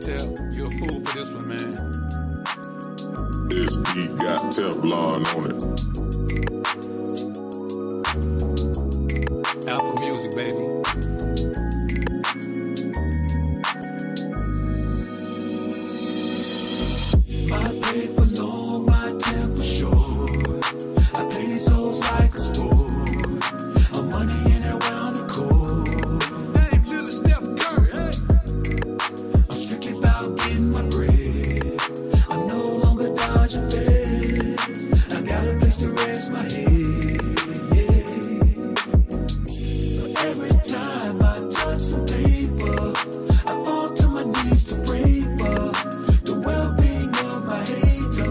Tell, you a fool for this one, man. This beat got Teflon on it. Alpha Music, baby. My paper long, my temper short. I play these hoes like a sport. I'm money in and round the court. Name Little Steph Curry, hey. I'm strictly about getting my bread. I'm no longer dodging feds. I got a place to rest my head, yeah. But every time I touch some paper, I fall to my knees to pray for the well-being of my haters.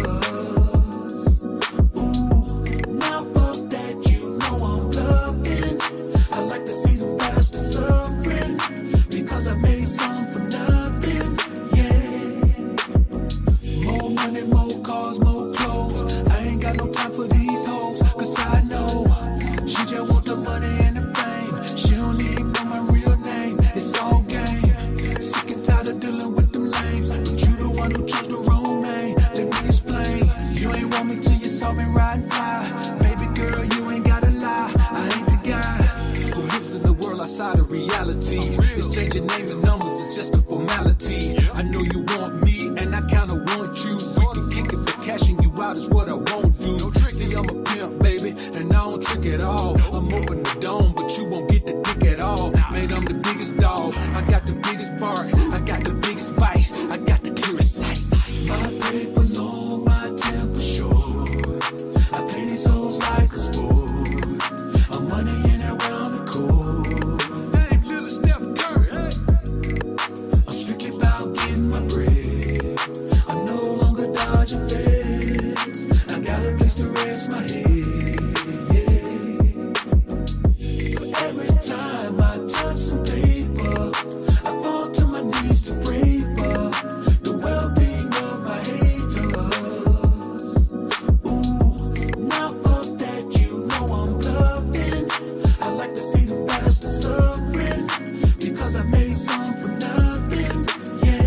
Ooh, now fuck that, you know I'm bluffing. I like to see the rest of suffering, because I made some for nothing, yeah. More money, more cars, more clothes. I ain't got no time for these hoes, cause I know she just want the money and the fame. She don't even know my real name, it's all game. Sick and tired of dealing with them lames, but you the one who chose the wrong name. Let me explain, you ain't want me till you saw me ride and fly. Baby girl, you ain't gotta lie, I ain't the guy Who lives in the world outside of reality. It's changing name and numbers, it's just a formality. I know you want me, and I kinda want you. We can kick it, but cashing you out is what I won't do. See, I'm a pimp, baby, and I don't trick at all. I'm open the dome, but you won't get the dick at all. Man, I'm the biggest dog, I got the biggest bark, I got the biggest bite, I got the clearest sight. My paper long, my temper short. I play these hoes like a sport. I'm money in and round the court. Name Little Steph Curry, hey. I'm strictly about getting my bread. I'm no longer dodging feds. I got a place to rest my head, yeah. But every time I touch some paper, I fall to my knees to pray for the well-being of my haters. Ooh, now fuck that, you know I'm bluffing. I like to see the rest of suffering, because I made some for nothing, yeah.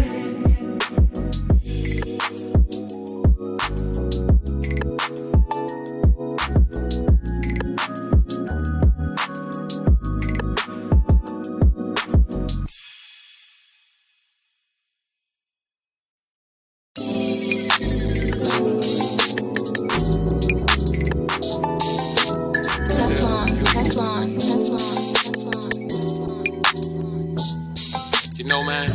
You know, man,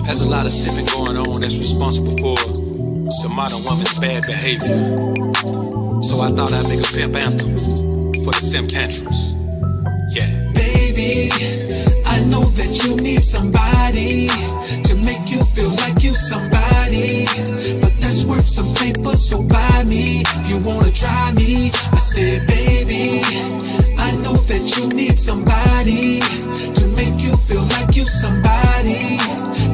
there's a lot of sipping going on that's responsible for the modern woman's bad behavior. So I thought I'd make a pimp anthem for the simp tantrums. Yeah. Baby, I know that you need somebody to make you feel like you somebody, but that's worth some paper, so buy me. You wanna try me? I said, baby, I know that you need somebody to make you feel like you somebody,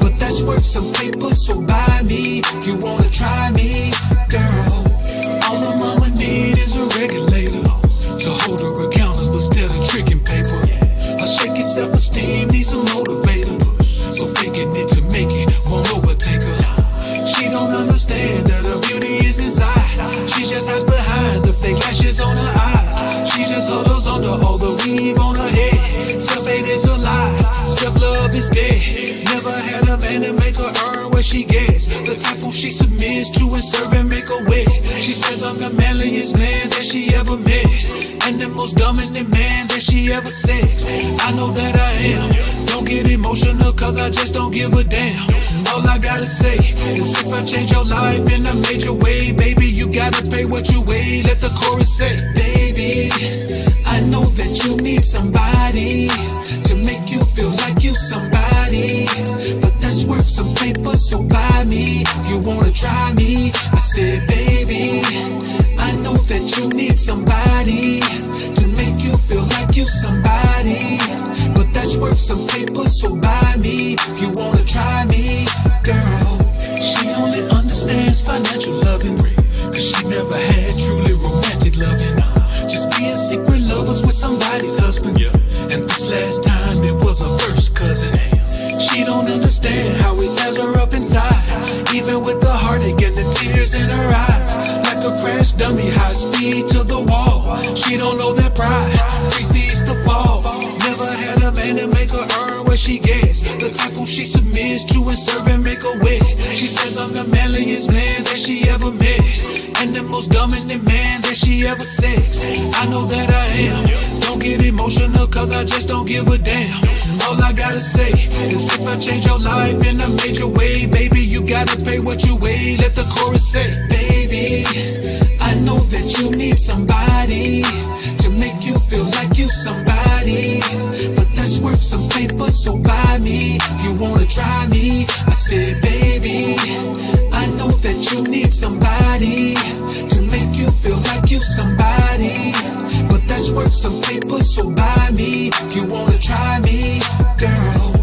but that's worth some paper, so buy me. You wanna try me, girl? All the mama need is a regulator to hold her accountable instead of tricking paper. Her shaky self-esteem needs a motivator, so faking it to make it won't overtake her. She don't understand that her beauty is inside. She just hides behind the fake lashes on her eyes. She just huddles under all the weave on her head. Self-hate is a lie, self-love is dead. Never had a man to make her earn what she gets. The type who she submits to and serve and make her wish. She says I'm the manliest man that she ever met, and the most dominant man that she ever sexed. I know that I am. Don't get emotional, cause I just don't give a damn. All I gotta say is if I change your life in a major way, baby, you gotta pay what you weigh. Let the chorus say, baby, I know that you need somebody to make you feel like you somebody, but that's worth some paper, so buy me. You wanna try me? I said, baby, I know that you need somebody to make you feel like you somebody, but that's worth some paper, so buy me. You wanna try me, girl? She only understands financial loving, cause she never had truly romantic loving. Just being secret lovers with somebody's husband, and Watch dummy high speed to the wall. She don't know that pride precedes the fall. Never had a man to make her earn what she gets. The type who she submits to and serve and make a wish. She says I'm the manliest man that she ever met, and the most dominant man that she ever sexed. I know that I am. Don't get emotional cause I just don't give a damn. All I gotta say is if I change your life in a major way, baby, you gotta pay what you weigh. Let the chorus say, baby, I know that you need somebody to make you feel like you somebody, but that's worth some paper, so buy me. You wanna try me? I said, baby, I know that you need somebody to make you feel like you somebody, but that's worth some paper, so buy me. You wanna try me, girl?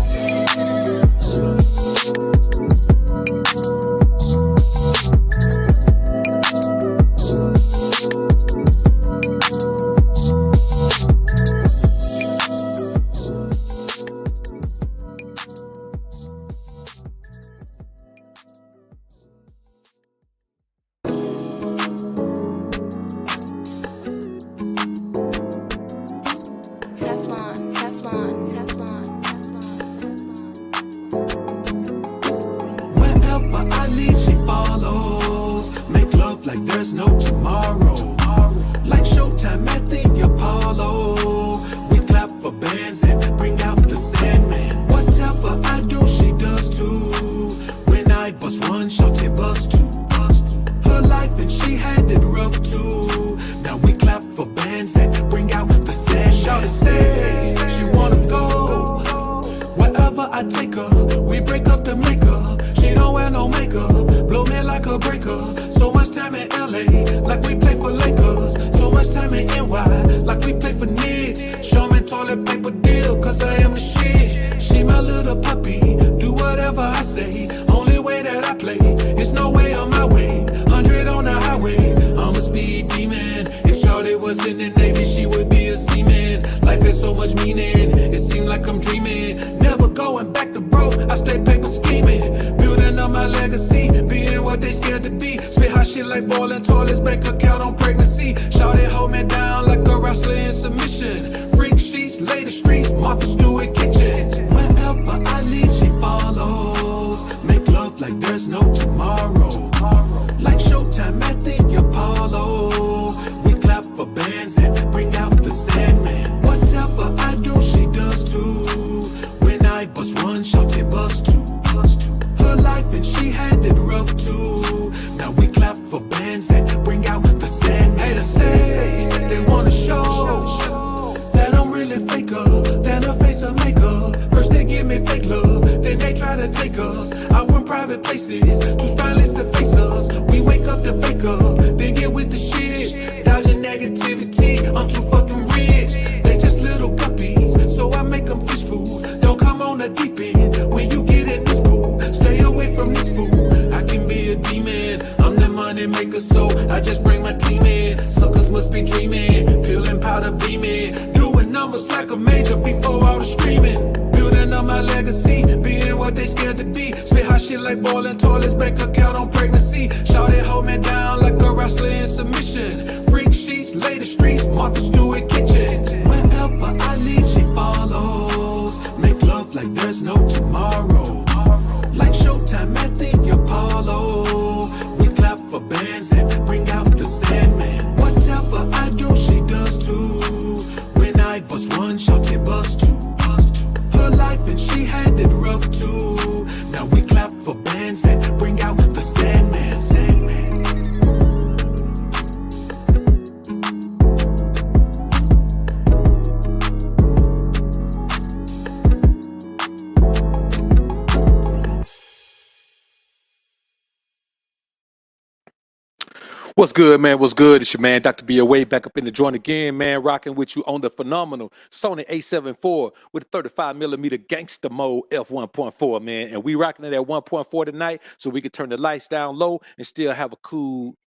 What's good, man? What's good? It's your man, Dr. B. Away, back up in the joint again, man. Rocking with you on the phenomenal Sony A7 IV with a 35mm gangster mode f1.4, man. And we rocking it at 1.4 tonight so we can turn the lights down low and still have a cool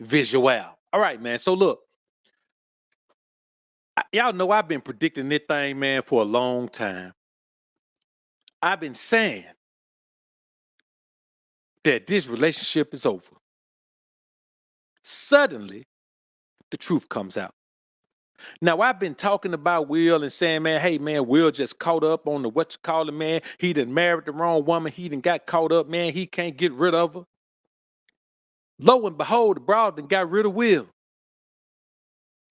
visual. All right, man. So look, y'all know I've been predicting this thing, man, for a long time. I've been saying that this relationship is over. suddenly the truth comes out. Now, I've been talking about Will and saying, man, hey, man, Will just caught up on the what you call it, man. He done married the wrong woman. He done got caught up, man. He can't get rid of her. Lo and behold, the broad done got rid of Will.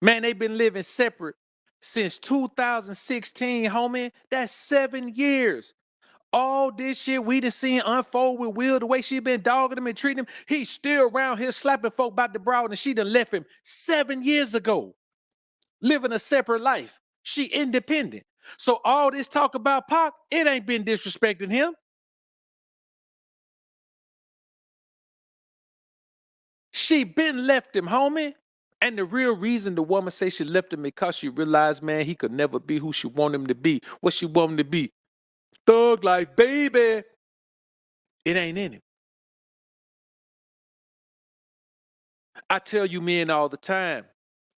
Man, they've been living separate since 2016, homie. That's 7 years. All this shit we done seen unfold with Will, the way she been dogging him and treating him. He's still around here slapping folk about the broad, and she done left him 7 years ago. Living a separate life. She independent. So all this talk about Pac, it ain't been disrespecting him. She been left him, homie. And the real reason the woman say she left him because she realized, man, he could never be who she want him to be. What she want him to be. Thug life, baby. It ain't in him. I tell you men all the time,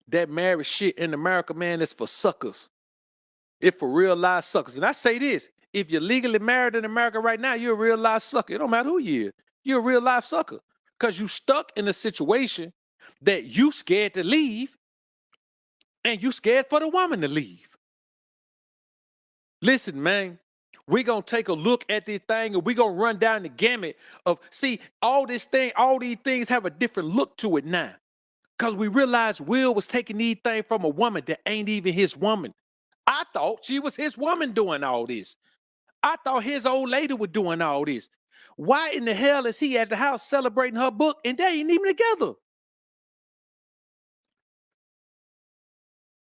that marriage shit in America, man, is for suckers. It's for real life suckers. And I say this, if you're legally married in America right now, you're a real life sucker. It don't matter who you is. You're a real life sucker. Because you stuck in a situation that you scared to leave, and you scared for the woman to leave. Listen, man, we're going to take a look at this thing, and we're going to run down the gamut of, see, all these things have a different look to it now. Because we realized Will was taking these things from a woman that ain't even his woman. I thought she was his woman doing all this. I thought his old lady was doing all this. Why in the hell is he at the house celebrating her book and they ain't even together?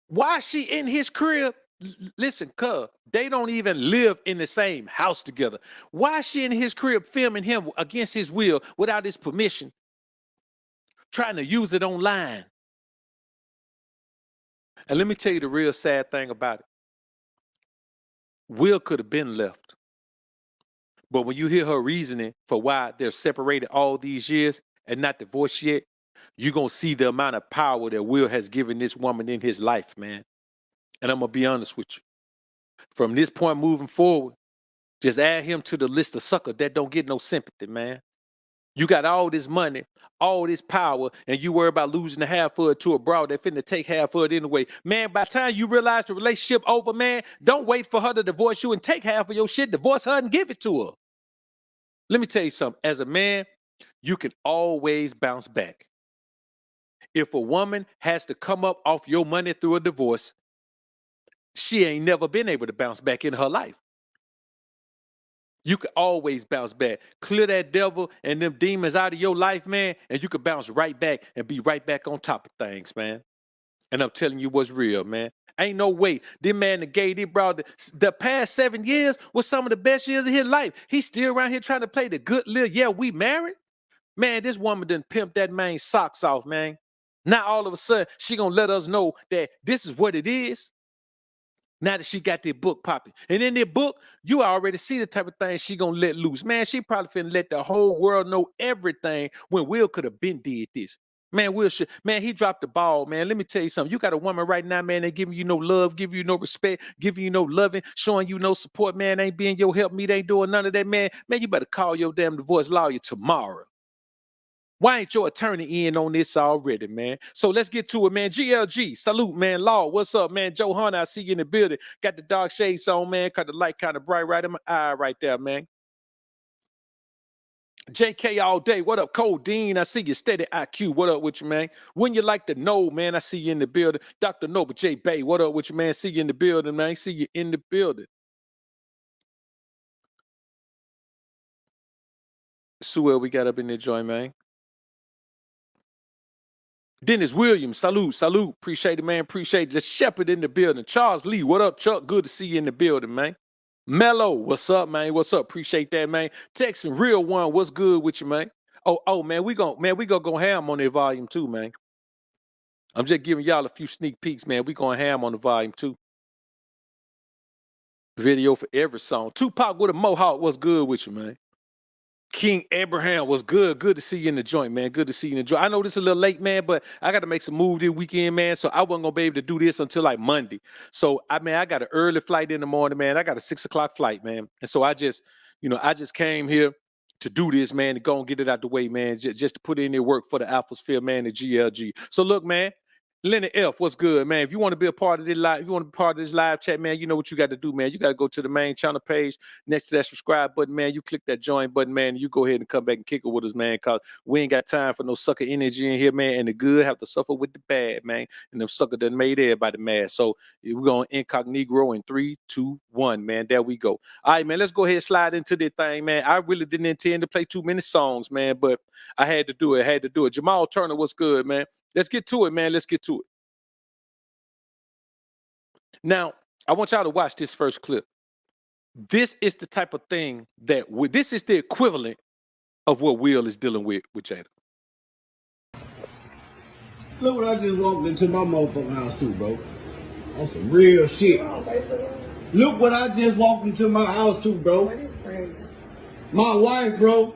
Why is she in his crib? Listen, cuz, they don't even live in the same house together. Why is she in his crib filming him against his will without his permission, trying to use it online? And let me tell you the real sad thing about it. Will could have been left. But when you hear her reasoning for why they're separated all these years and not divorced yet, you're going to see the amount of power that Will has given this woman in his life, man. And I'm going to be honest with you. From this point moving forward, just add him to the list of suckers that don't get no sympathy, man. You got all this money, all this power, and you worry about losing the half of it to a broad that finna take half of it anyway. Man, by the time you realize the relationship over, man, don't wait for her to divorce you and take half of your shit. Divorce her and give it to her. Let me tell you something. As a man, you can always bounce back. If a woman has to come up off your money through a divorce, she ain't never been able to bounce back in her life. You can always bounce back. Clear that devil and them demons out of your life, man, and you can bounce right back and be right back on top of things, man. And I'm telling you what's real, man. Ain't no way. This man that gave this bro the past 7 years was some of the best years of his life. He's still around here trying to play the good little, yeah, we married. Man, this woman done pimped that man's socks off, man. Now all of a sudden, she gonna let us know that this is what it is. Now that she got their book popping. And in their book, you already see the type of thing she gonna let loose. Man, she probably finna let the whole world know everything when Will could have been did this. Man, Will should, man, he dropped the ball, man. Let me tell you something. You got a woman right now, man, that giving you no love, giving you no respect, giving you no loving, showing you no support, man, ain't being your help me, ain't doing none of that, man. Man, you better call your damn divorce lawyer tomorrow. Why ain't your attorney in on this already, man? So let's get to it, man. GLG, salute, man. Law, what's up, man? Joe Hunter, I see you in the building. Got the dark shades on, man. Got the light kind of bright right in my eye right there, man. JK all day. What up, Codeine? I see you steady IQ. What up with you, man? When you like to know, man, I see you in the building. Dr. Noble J. Bay, what up with you, man? See you in the building, man. See you in the building. Sewell, we got up in the joint, man. Dennis Williams, salute. Appreciate it, man. Appreciate it. The Shepherd in the building. Charles Lee, what up, Chuck? Good to see you in the building, man. Mello, what's up, man? What's up? Appreciate that, man. Texan Real One, what's good with you, man? Oh, man, we gonna go ham on their volume 2, man. I'm just giving y'all a few sneak peeks, man. We gonna ham on the volume 2. Video for every song. Tupac with a mohawk, what's good with you, man? King Abraham was good. Good to see you in the joint, man. Good to see you in the joint. I know this is a little late, man, but I got to make some move this weekend, man. So I wasn't going to be able to do this until like Monday. So, I got an early flight in the morning, man. I got a 6 o'clock flight, man. And so I just came here to do this, man, to go and get it out the way, man, just to put in their work for the Alphasphere, man, the GLG. So look, man, Leonard F, what's good, man? If you want to be a part of this live, if you want to be part of this live chat, man, you know what you got to do, man. You got to go to the main channel page next to that subscribe button, man. You click that join button, man. You go ahead and come back and kick it with us, man, because we ain't got time for no sucker energy in here, man. And the good have to suffer with the bad, man. And them sucker done made everybody mad. So we're going incognito in 3, 2, 1, man. There we go. All right, man, let's go ahead and slide into this thing, man. I really didn't intend to play too many songs, man, but I had to do it. Jamal Turner, what's good, man? Let's get to it, man. Let's get to it. Now, I want y'all to watch this first clip. This is the type of thing that this is the equivalent of what Will is dealing with Jada. Look what I just walked into my motherfucking house too, bro. On some real shit. Look what I just walked into my house too, bro. My wife, bro.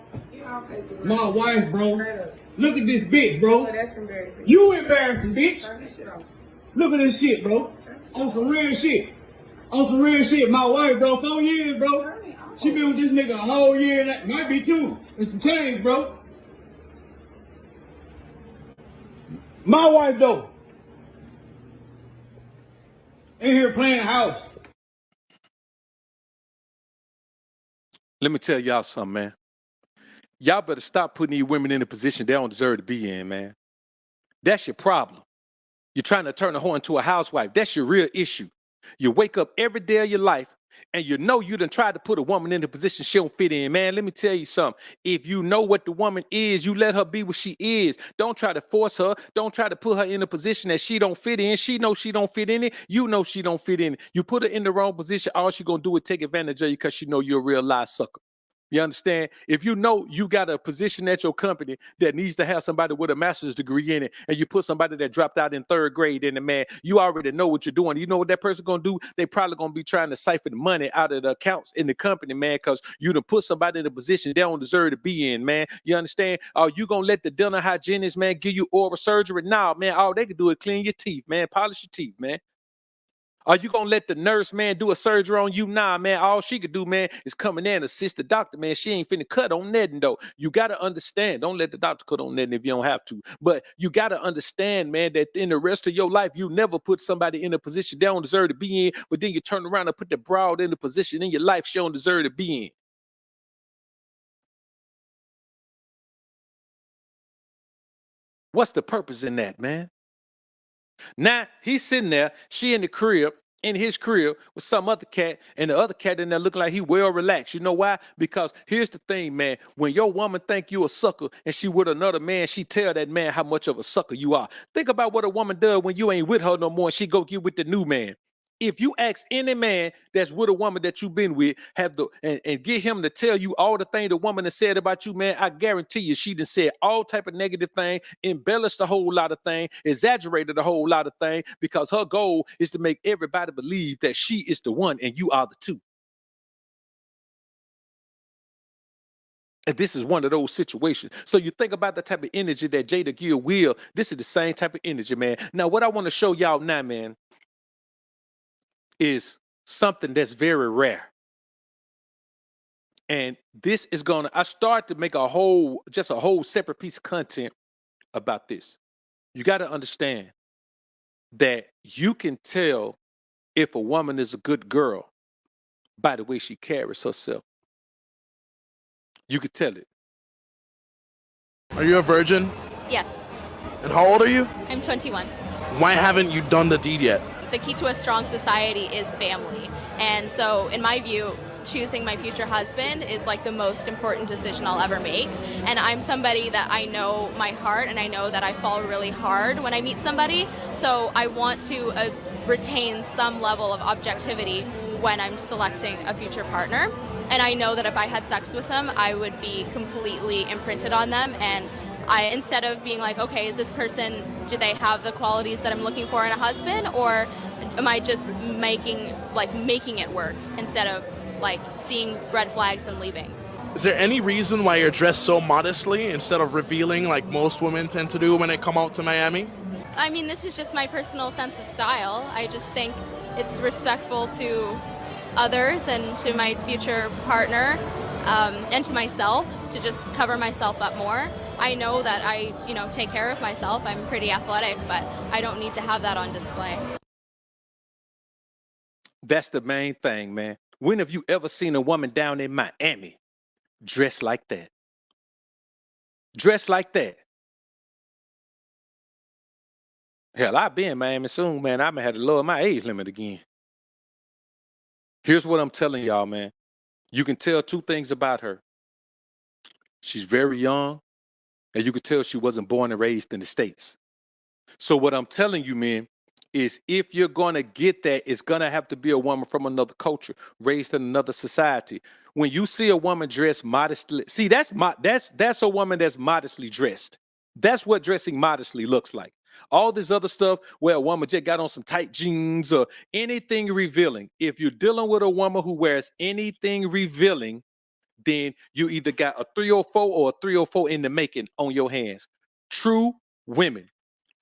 My wife, bro. Look at this bitch, bro. That's embarrassing. You embarrassing, bitch. Turn this shit off. Look at this shit, bro. On some real shit. On some real shit. My wife, bro, 4 years, bro. She been with this nigga a whole year, and that might be 2. And some change, bro. My wife, though. In here playing house. Let me tell y'all something, man. Y'all better stop putting these women in a position they don't deserve to be in, man. That's your problem. You're trying to turn a whore into a housewife. That's your real issue. You wake up every day of your life and you know you done tried to put a woman in the position she don't fit in, man. Let me tell you something. If you know what the woman is, you let her be what she is. Don't try to force her. Don't try to put her in a position that she don't fit in. She knows she don't fit in it. You know she don't fit in it. You put her in the wrong position, all she gonna do is take advantage of you because she know you're a real live sucker. You understand? If you know you got a position at your company that needs to have somebody with a master's degree in it, and you put somebody that dropped out in 3rd grade in it, man, you already know what you're doing. You know what that person gonna do? They probably gonna be trying to siphon money out of the accounts in the company, man, because you done put somebody in a position they don't deserve to be in, man. You understand? Are you gonna let the dental hygienist, man, give you oral surgery? Nah, man, all they can do is clean your teeth, man, polish your teeth, man. Are you gonna let the nurse, man, do a surgery on you? Nah, man. All she could do, man, is come in there and assist the doctor, man. She ain't finna cut on nothing, though. You gotta understand. Don't let the doctor cut on nothing if you don't have to. But you gotta understand, man, that in the rest of your life, you never put somebody in a position they don't deserve to be in, but then you turn around and put the broad in the position in your life she don't deserve to be in. What's the purpose in that, man? Now he's sitting there, she in the crib, in his crib with some other cat, and the other cat in there looking like he well relaxed. You know why? Because here's the thing, man. When your woman think you a sucker and she with another man, she tell that man how much of a sucker you are. Think about what a woman does when you ain't with her no more and she go get with the new man. If you ask any man that's with a woman that you've been with, and get him to tell you all the things the woman has said about you, man, I guarantee you she done said all type of negative thing, embellished a whole lot of thing, exaggerated a whole lot of thing, because her goal is to make everybody believe that she is the one and you are the two. And this is one of those situations. So you think about the type of energy that Jada give Will. This is the same type of energy, man. Now, what I want to show y'all now, man, is something that's very rare. And this is I start to make a whole separate piece of content about this. You got to understand that you can tell if a woman is a good girl by the way she carries herself. You could tell it. Are you a virgin? Yes, And how old are you? I'm 21. Why haven't you done the deed yet? The key to a strong society is family. And so, in my view, choosing my future husband is like the most important decision I'll ever make. And I'm somebody that I know my heart, and I know that I fall really hard when I meet somebody. So I want to retain some level of objectivity when I'm selecting a future partner. And I know that if I had sex with them, I would be completely imprinted on them. And instead of being like, okay, is this person, do they have the qualities that I'm looking for in a husband, or am I just making it work instead of like seeing red flags and leaving? Is there any reason why you're dressed so modestly instead of revealing like most women tend to do when they come out to Miami? I mean, this is just my personal sense of style. I just think it's respectful to others and to my future partner and to myself to just cover myself up more. I know that I, take care of myself. I'm pretty athletic, but I don't need to have that on display. That's the main thing, man. When have you ever seen a woman down in Miami dressed like that? Dressed like that. Hell, I'll be in Miami soon, man. I may have to lower my age limit again. Here's what I'm telling y'all, man. You can tell two things about her. She's very young, and you can tell she wasn't born and raised in the States. So what I'm telling you, man, is if you're going to get that, it's going to have to be a woman from another culture, raised in another society. When you see a woman dressed modestly, see, that's a woman that's modestly dressed. That's what dressing modestly looks like. All this other stuff where a woman just got on some tight jeans or anything revealing. If you're dealing with a woman who wears anything revealing, then you either got a 304 or a 304 in the making on your hands. True women,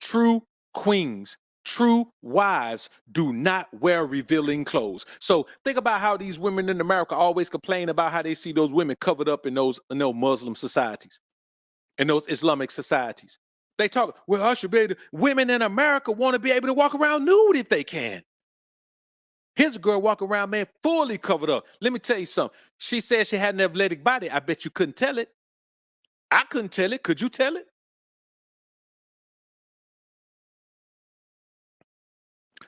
true queens, true wives do not wear revealing clothes. So think about how these women in America always complain about how they see those women covered up in those Muslim societies, in those Islamic societies. They talk, well, I should be able to, women in America want to be able to walk around nude if they can. Here's a girl walking around, man, fully covered up. Let me tell you something. She said she had an athletic body. I bet you couldn't tell it. I couldn't tell it. Could you tell it?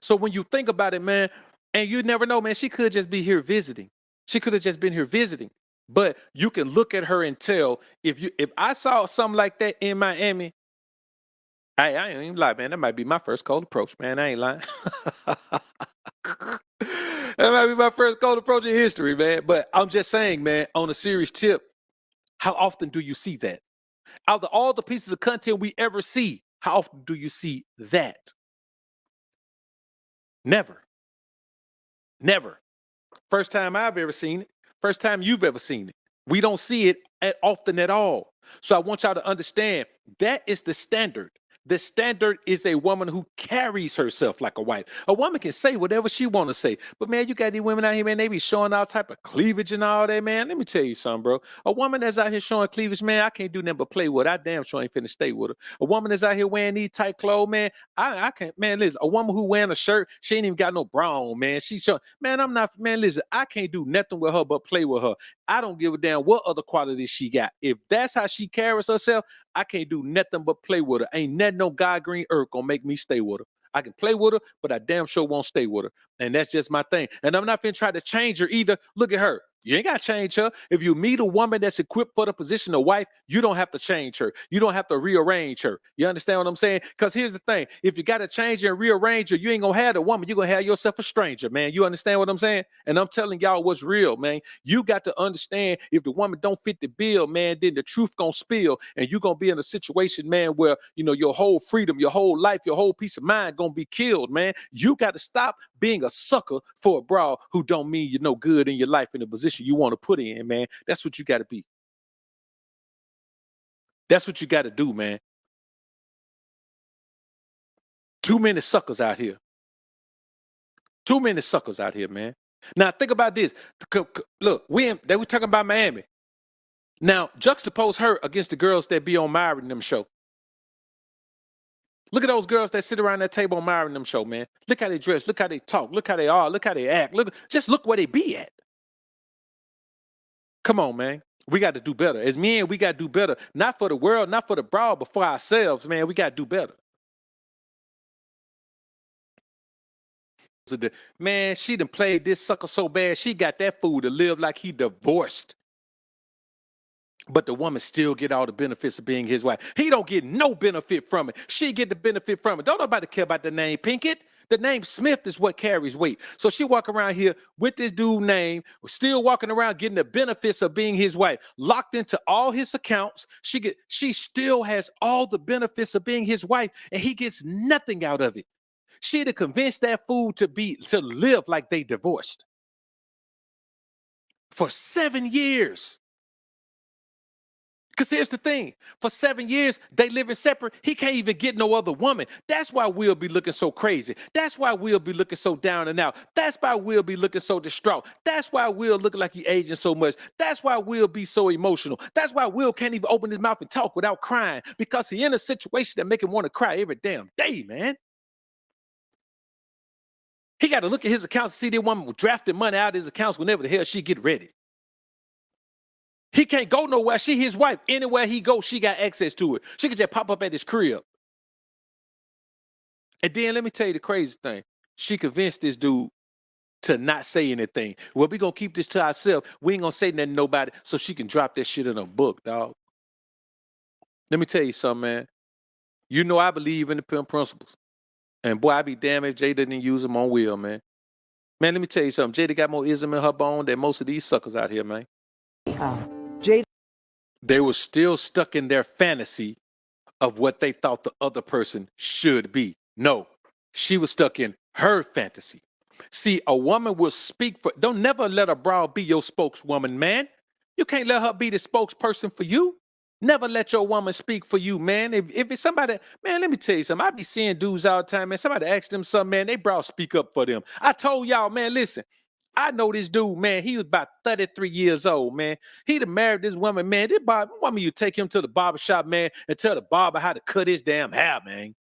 So when you think about it, man, and you never know, man, she could just be here visiting. She could have just been here visiting. But you can look at her and tell if I saw something like that in Miami, I ain't even lie, man. That might be my first cold approach, man. I ain't lying. That might be my first cold approach in history, man. But I'm just saying, man, on a serious tip, how often do you see that? Out of all the pieces of content we ever see, how often do you see that? Never. Never. First time I've ever seen it. First time you've ever seen it. We don't see it often at all. So I want y'all to understand that is the standard. The standard is a woman who carries herself like a wife. A woman can say whatever she want to say. But, man, you got these women out here, man, they be showing all type of cleavage and all that, man. Let me tell you something, bro. A woman that's out here showing cleavage, man, I can't do nothing but play with her. I damn sure ain't finna stay with her. A woman that's out here wearing these tight clothes, man, I can't, man, listen, a woman who wearing a shirt, she ain't even got no bra on, man. She's showing, man, listen, I can't do nothing with her but play with her. I don't give a damn what other qualities she got. If that's how she carries herself, I can't do nothing but play with her. Ain't nothing no God green earth gonna make me stay with her. I can play with her, but I damn sure won't stay with her. And that's just my thing. And I'm not finna try to change her either. Look at her. You ain't got to change her. If you meet a woman that's equipped for the position of wife, you don't have to change her. You don't have to rearrange her. You understand what I'm saying? Because here's the thing. If you got to change her and rearrange her, you ain't going to have the woman. You're going to have yourself a stranger, man. You understand what I'm saying? And I'm telling y'all what's real, man. You got to understand if the woman don't fit the bill, man, then the truth going to spill. And you're going to be in a situation, man, where, your whole freedom, your whole life, your whole peace of mind going to be killed, man. You got to stop being a sucker for a broad who don't mean you're no good in your life in the position you want to put in, man. That's what you got to be. That's what you got to do, man. Too many suckers out here. Too many suckers out here, man. Now, think about this. Look, they were talking about Miami. Now, juxtapose her against the girls that be on Myron and them show. Look at those girls that sit around that table on Myron and them show, man. Look how they dress. Look how they talk. Look how they are. Look how they act. Just look where they be at. Come on, man. We got to do better. As men, we got to do better. Not for the world, not for the broad, but for ourselves, man. We got to do better. Man, she done played this sucker so bad, she got that fool to live like he divorced. But the woman still get all the benefits of being his wife. He don't get no benefit from it. She get the benefit from it. Don't nobody care about the name Pinkett. The name Smith is what carries weight. So she walk around here with this dude name, still walking around getting the benefits of being his wife, locked into all his accounts. She still has all the benefits of being his wife, and he gets nothing out of it. She'd have convinced that fool to live like they divorced for 7 years. Because here's the thing, for 7 years, they living separate. He can't even get no other woman. That's why we'll be looking so crazy. That's why we'll be looking so down and out. That's why we'll be looking so distraught. That's why we'll look like he aging so much. That's why we'll be so emotional. That's why Will can't even open his mouth and talk without crying, because he in a situation that make him want to cry every damn day, man. He got to look at his accounts and see that woman drafting money out of his accounts whenever the hell she get ready. He can't go nowhere. She his wife. Anywhere he goes, she got access to it. She can just pop up at his crib. And then let me tell you the crazy thing. She convinced this dude to not say anything. Well, we going to keep this to ourselves. We ain't going to say nothing to nobody so she can drop that shit in a book, dog. Let me tell you something, man. You know I believe in the pimp principles. And boy, I'd be damned if Jada didn't use them on Will, man. Man, let me tell you something. Jada got more ism in her bone than most of these suckers out here, man. Jada. They were still stuck in their fantasy of what they thought the other person should be. No, she was stuck in her fantasy. See, a woman will speak for, don't never let a broad be your spokeswoman, man. You can't let her be the spokesperson for you. Never let your woman speak for you, man. If it's somebody, man, let me tell you something. I be seeing dudes all the time, man. Somebody ask them something, man, they broad speak up for them. I told y'all, man, listen, I know this dude, man. He was about 33 years old, man. He'd have married this woman, man. This woman, you take him to the barbershop, man, and tell the barber how to cut his damn hair, man.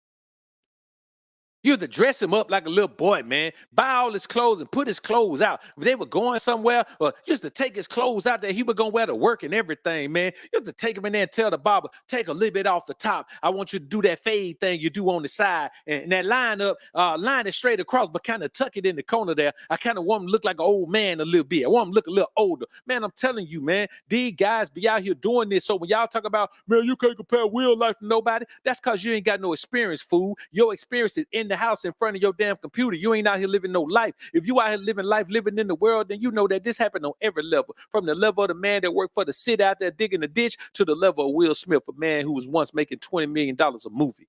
You had to dress him up like a little boy, man. Buy all his clothes and put his clothes out. If they were going somewhere, or just to take his clothes out that he was going to wear to work and everything, man. You have to take him in there and tell the barber, take a little bit off the top. I want you to do that fade thing you do on the side. And that line it straight across, but kind of tuck it in the corner there. I kind of want him to look like an old man a little bit. I want him to look a little older. Man, I'm telling you, man, these guys be out here doing this. So when y'all talk about, man, you can't compare real life to nobody, that's because you ain't got no experience, fool. Your experience is in the house in front of your damn computer. You ain't out here living no life. If you out here living life, living in the world, then you know that this happened on every level. From the level of the man that worked for the city out there digging the ditch to the level of Will Smith, a man who was once making $20 million a movie.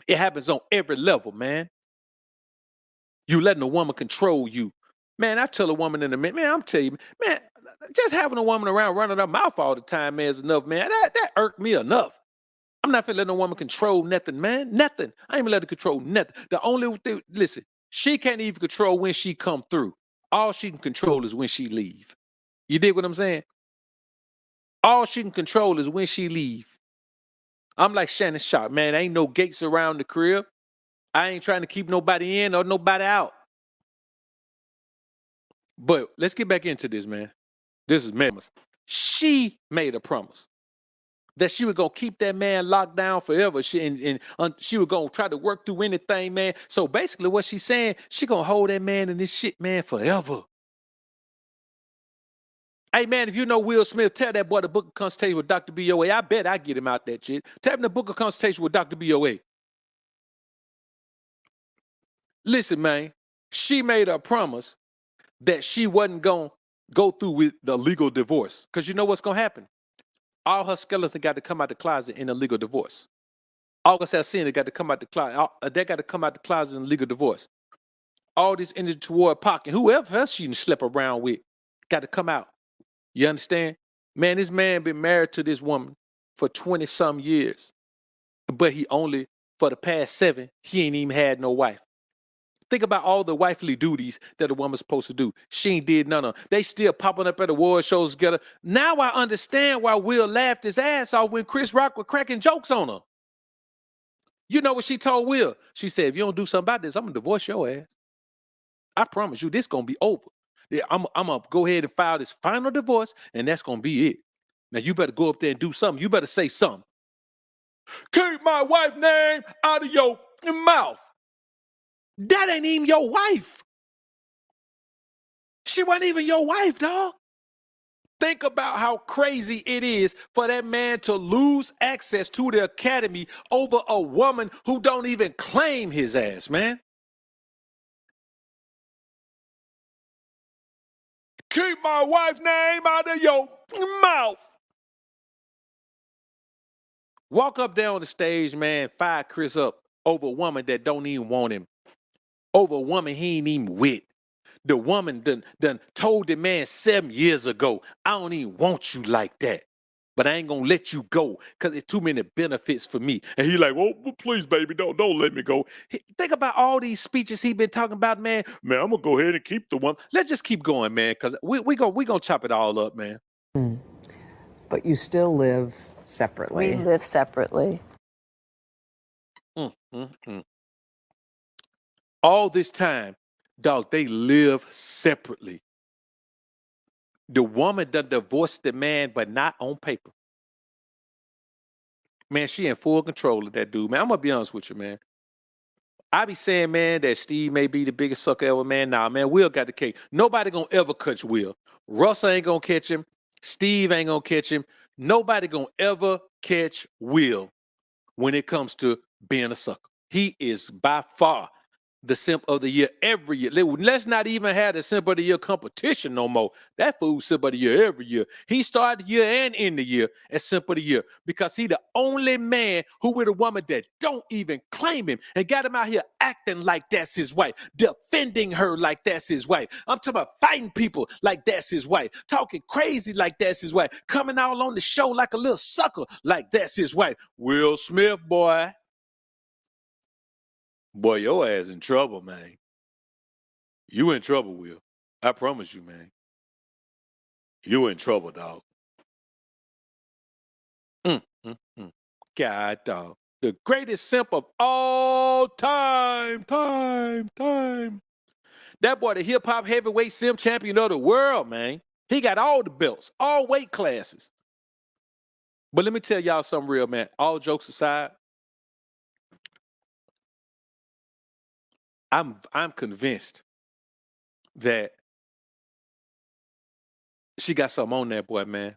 It happens on every level, man. You letting a woman control you. Man, I tell a woman in a minute, man, I'm telling you, man, just having a woman around running her mouth all the time, man, is enough, man. That irked me enough. I'm not finna let no woman control nothing, man. Nothing. I ain't gonna let her control nothing. The only thing, listen, she can't even control when she come through. All she can control is when she leave. You dig what I'm saying? All she can control is when she leave. I'm like Shannon Sharp, man. Ain't no gates around the crib. I ain't trying to keep nobody in or nobody out. But let's get back into this, man. This is madness. She made a promise that she was gonna keep that man locked down forever. She was gonna try to work through anything, man. So basically, what she's saying, she gonna hold that man in this shit, man, forever. Hey, man, if you know Will Smith, tell that boy to book a consultation with Dr. BOA. I bet I get him out that shit. Tell him to book a consultation with Dr. BOA. Listen, man, she made a promise that she wasn't gonna go through with the legal divorce, because you know what's gonna happen. All her skeleton got to come out the closet in a legal divorce. August Alsina got to come out the closet. They got to come out the closet in a legal divorce. All this energy toward Pac and whoever else she slept around with got to come out. You understand? Man, this man been married to this woman for 20-some years. But he only, for the past 7, he ain't even had no wife. Think about all the wifely duties that a woman's supposed to do. She ain't did none of them. They still popping up at award shows together. Now I understand why Will laughed his ass off when Chris Rock was cracking jokes on her. You know what she told Will? She said, if you don't do something about this, I'm going to divorce your ass. I promise you, this going to be over. Yeah, I'm going to go ahead and file this final divorce, and that's going to be it. Now, you better go up there and do something. You better say something. Keep my wife's name out of your mouth. That ain't even your wife. She wasn't even your wife, dog. Think about how crazy it is for that man to lose access to the academy over a woman who don't even claim his ass, man. Keep my wife's name out of your mouth. Walk up there on the stage, man, fire Chris up over a woman that don't even want him. Over a woman he ain't even with. The woman done told the man 7 years ago, I don't even want you like that. but I ain't gonna let you go because there's too many benefits for me. And he like, oh, please, baby, don't let me go. Think about all these speeches he been talking about, man. Man, I'm gonna go ahead and keep the one. Let's just keep going, man, because we gonna chop it all up, man. But you still live separately. We live separately. All this time, dog, they live separately. The woman done divorced the man, but not on paper. Man, she in full control of that dude, man. I'm gonna be honest with you, man. I be saying, man, that Steve may be the biggest sucker ever, man. Nah, man, Will got the cake. Nobody gonna ever catch Will. Russ ain't gonna catch him. Steve ain't gonna catch him. Nobody gonna ever catch Will when it comes to being a sucker. He is by far the simp of the year every year. Let's not even have the simp of the year competition no more. That fool simp of the year every year. He started the year and end the year as simp of the year because he the only man who with a woman that don't even claim him and got him out here acting like that's his wife, defending her like that's his wife. I'm talking about fighting people like that's his wife, talking crazy like that's his wife, coming out on the show like a little sucker like that's his wife. Will Smith, boy. Boy, your ass in trouble, man. You in trouble, Will. I promise you, man. You in trouble, dog. God, dog. The greatest simp of all time. That boy, the hip-hop heavyweight simp champion of the world, man. He got all the belts, all weight classes. But let me tell y'all something real, man. All jokes aside, I'm convinced that she got something on that boy, man.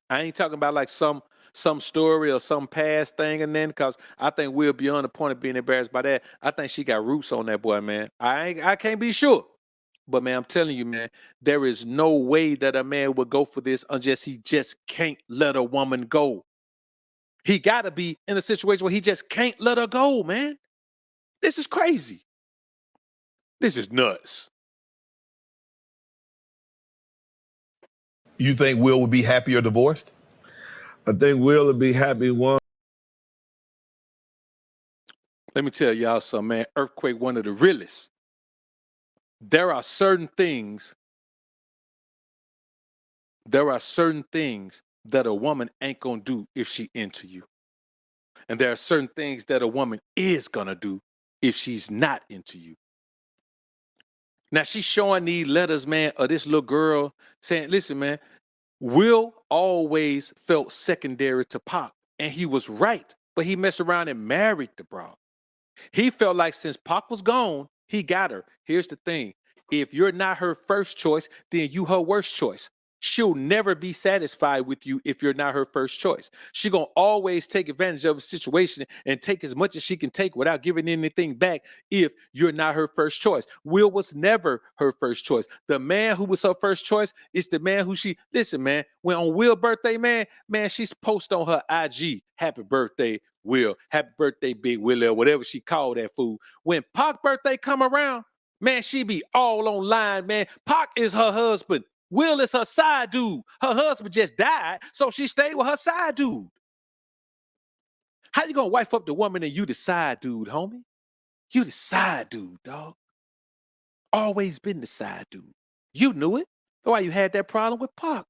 I ain't talking about like some story or some past thing and then because I think we're beyond the point of being embarrassed by that. I think she got roots on that boy, man. I can't be sure. But man, I'm telling you, man, there is no way that a man would go for this unless he just can't let a woman go. He gotta be in a situation where he just can't let her go, man. This is crazy. This is nuts. You think Will would be happy or divorced? I think Will would be happy one. Let me tell y'all something, man. Earthquake, one of the realest. There are certain things that a woman ain't gonna do if she into you. And there are certain things that a woman is gonna do if she's not into you. Now she's showing these letters, man, of this little girl saying, listen, man, Will always felt secondary to Pac. And he was right, but he messed around and married the bro. He felt like since Pac was gone, he got her. Here's the thing. If you're not her first choice, then you her worst choice. She'll never be satisfied with you if you're not her first choice. She gonna always take advantage of a situation and take as much as she can take without giving anything back if you're not her first choice. Will was never her first choice. The man who was her first choice is the man who she, listen, man, when on Will's birthday, man, she's post on her IG, happy birthday, Will, happy birthday, Big Willie, or whatever she called that fool. When Pac's birthday come around, man, she be all online, man. Pac is her husband. Will is her side dude. Her husband just died, so she stayed with her side dude. How you gonna wife up the woman and you the side dude, homie? You the side dude, dog. Always been the side dude. You knew it. That's why you had that problem with Pac.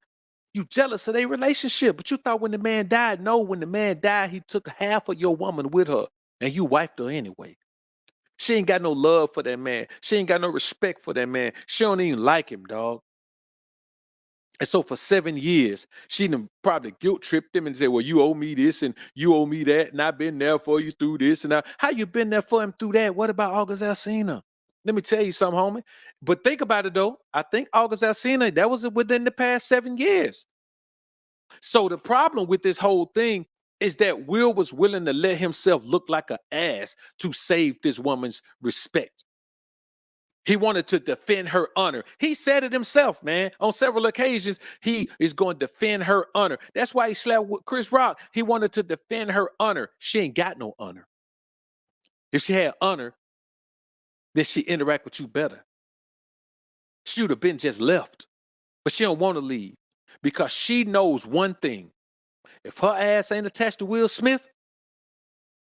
You jealous of their relationship, but you thought when the man died, no, when the man died, he took half of your woman with her, and you wifed her anyway. She ain't got no love for that man. She ain't got no respect for that man. She don't even like him, dog. And so for 7 years, she done probably guilt tripped him and said, well, you owe me this and you owe me that. And I've been there for you through this. And how you been there for him through that? What about August Alsina? Let me tell you something, homie. But think about it, though. I think August Alsina, that was within the past 7 years. So the problem with this whole thing is that Will was willing to let himself look like an ass to save this woman's respect. He wanted to defend her honor. He said it himself, man. On several occasions, he is going to defend her honor. That's why he slept with Chris Rock. He wanted to defend her honor. She ain't got no honor. If she had honor, then she interact with you better. She would have been just left. But she don't want to leave because she knows one thing. If her ass ain't attached to Will Smith,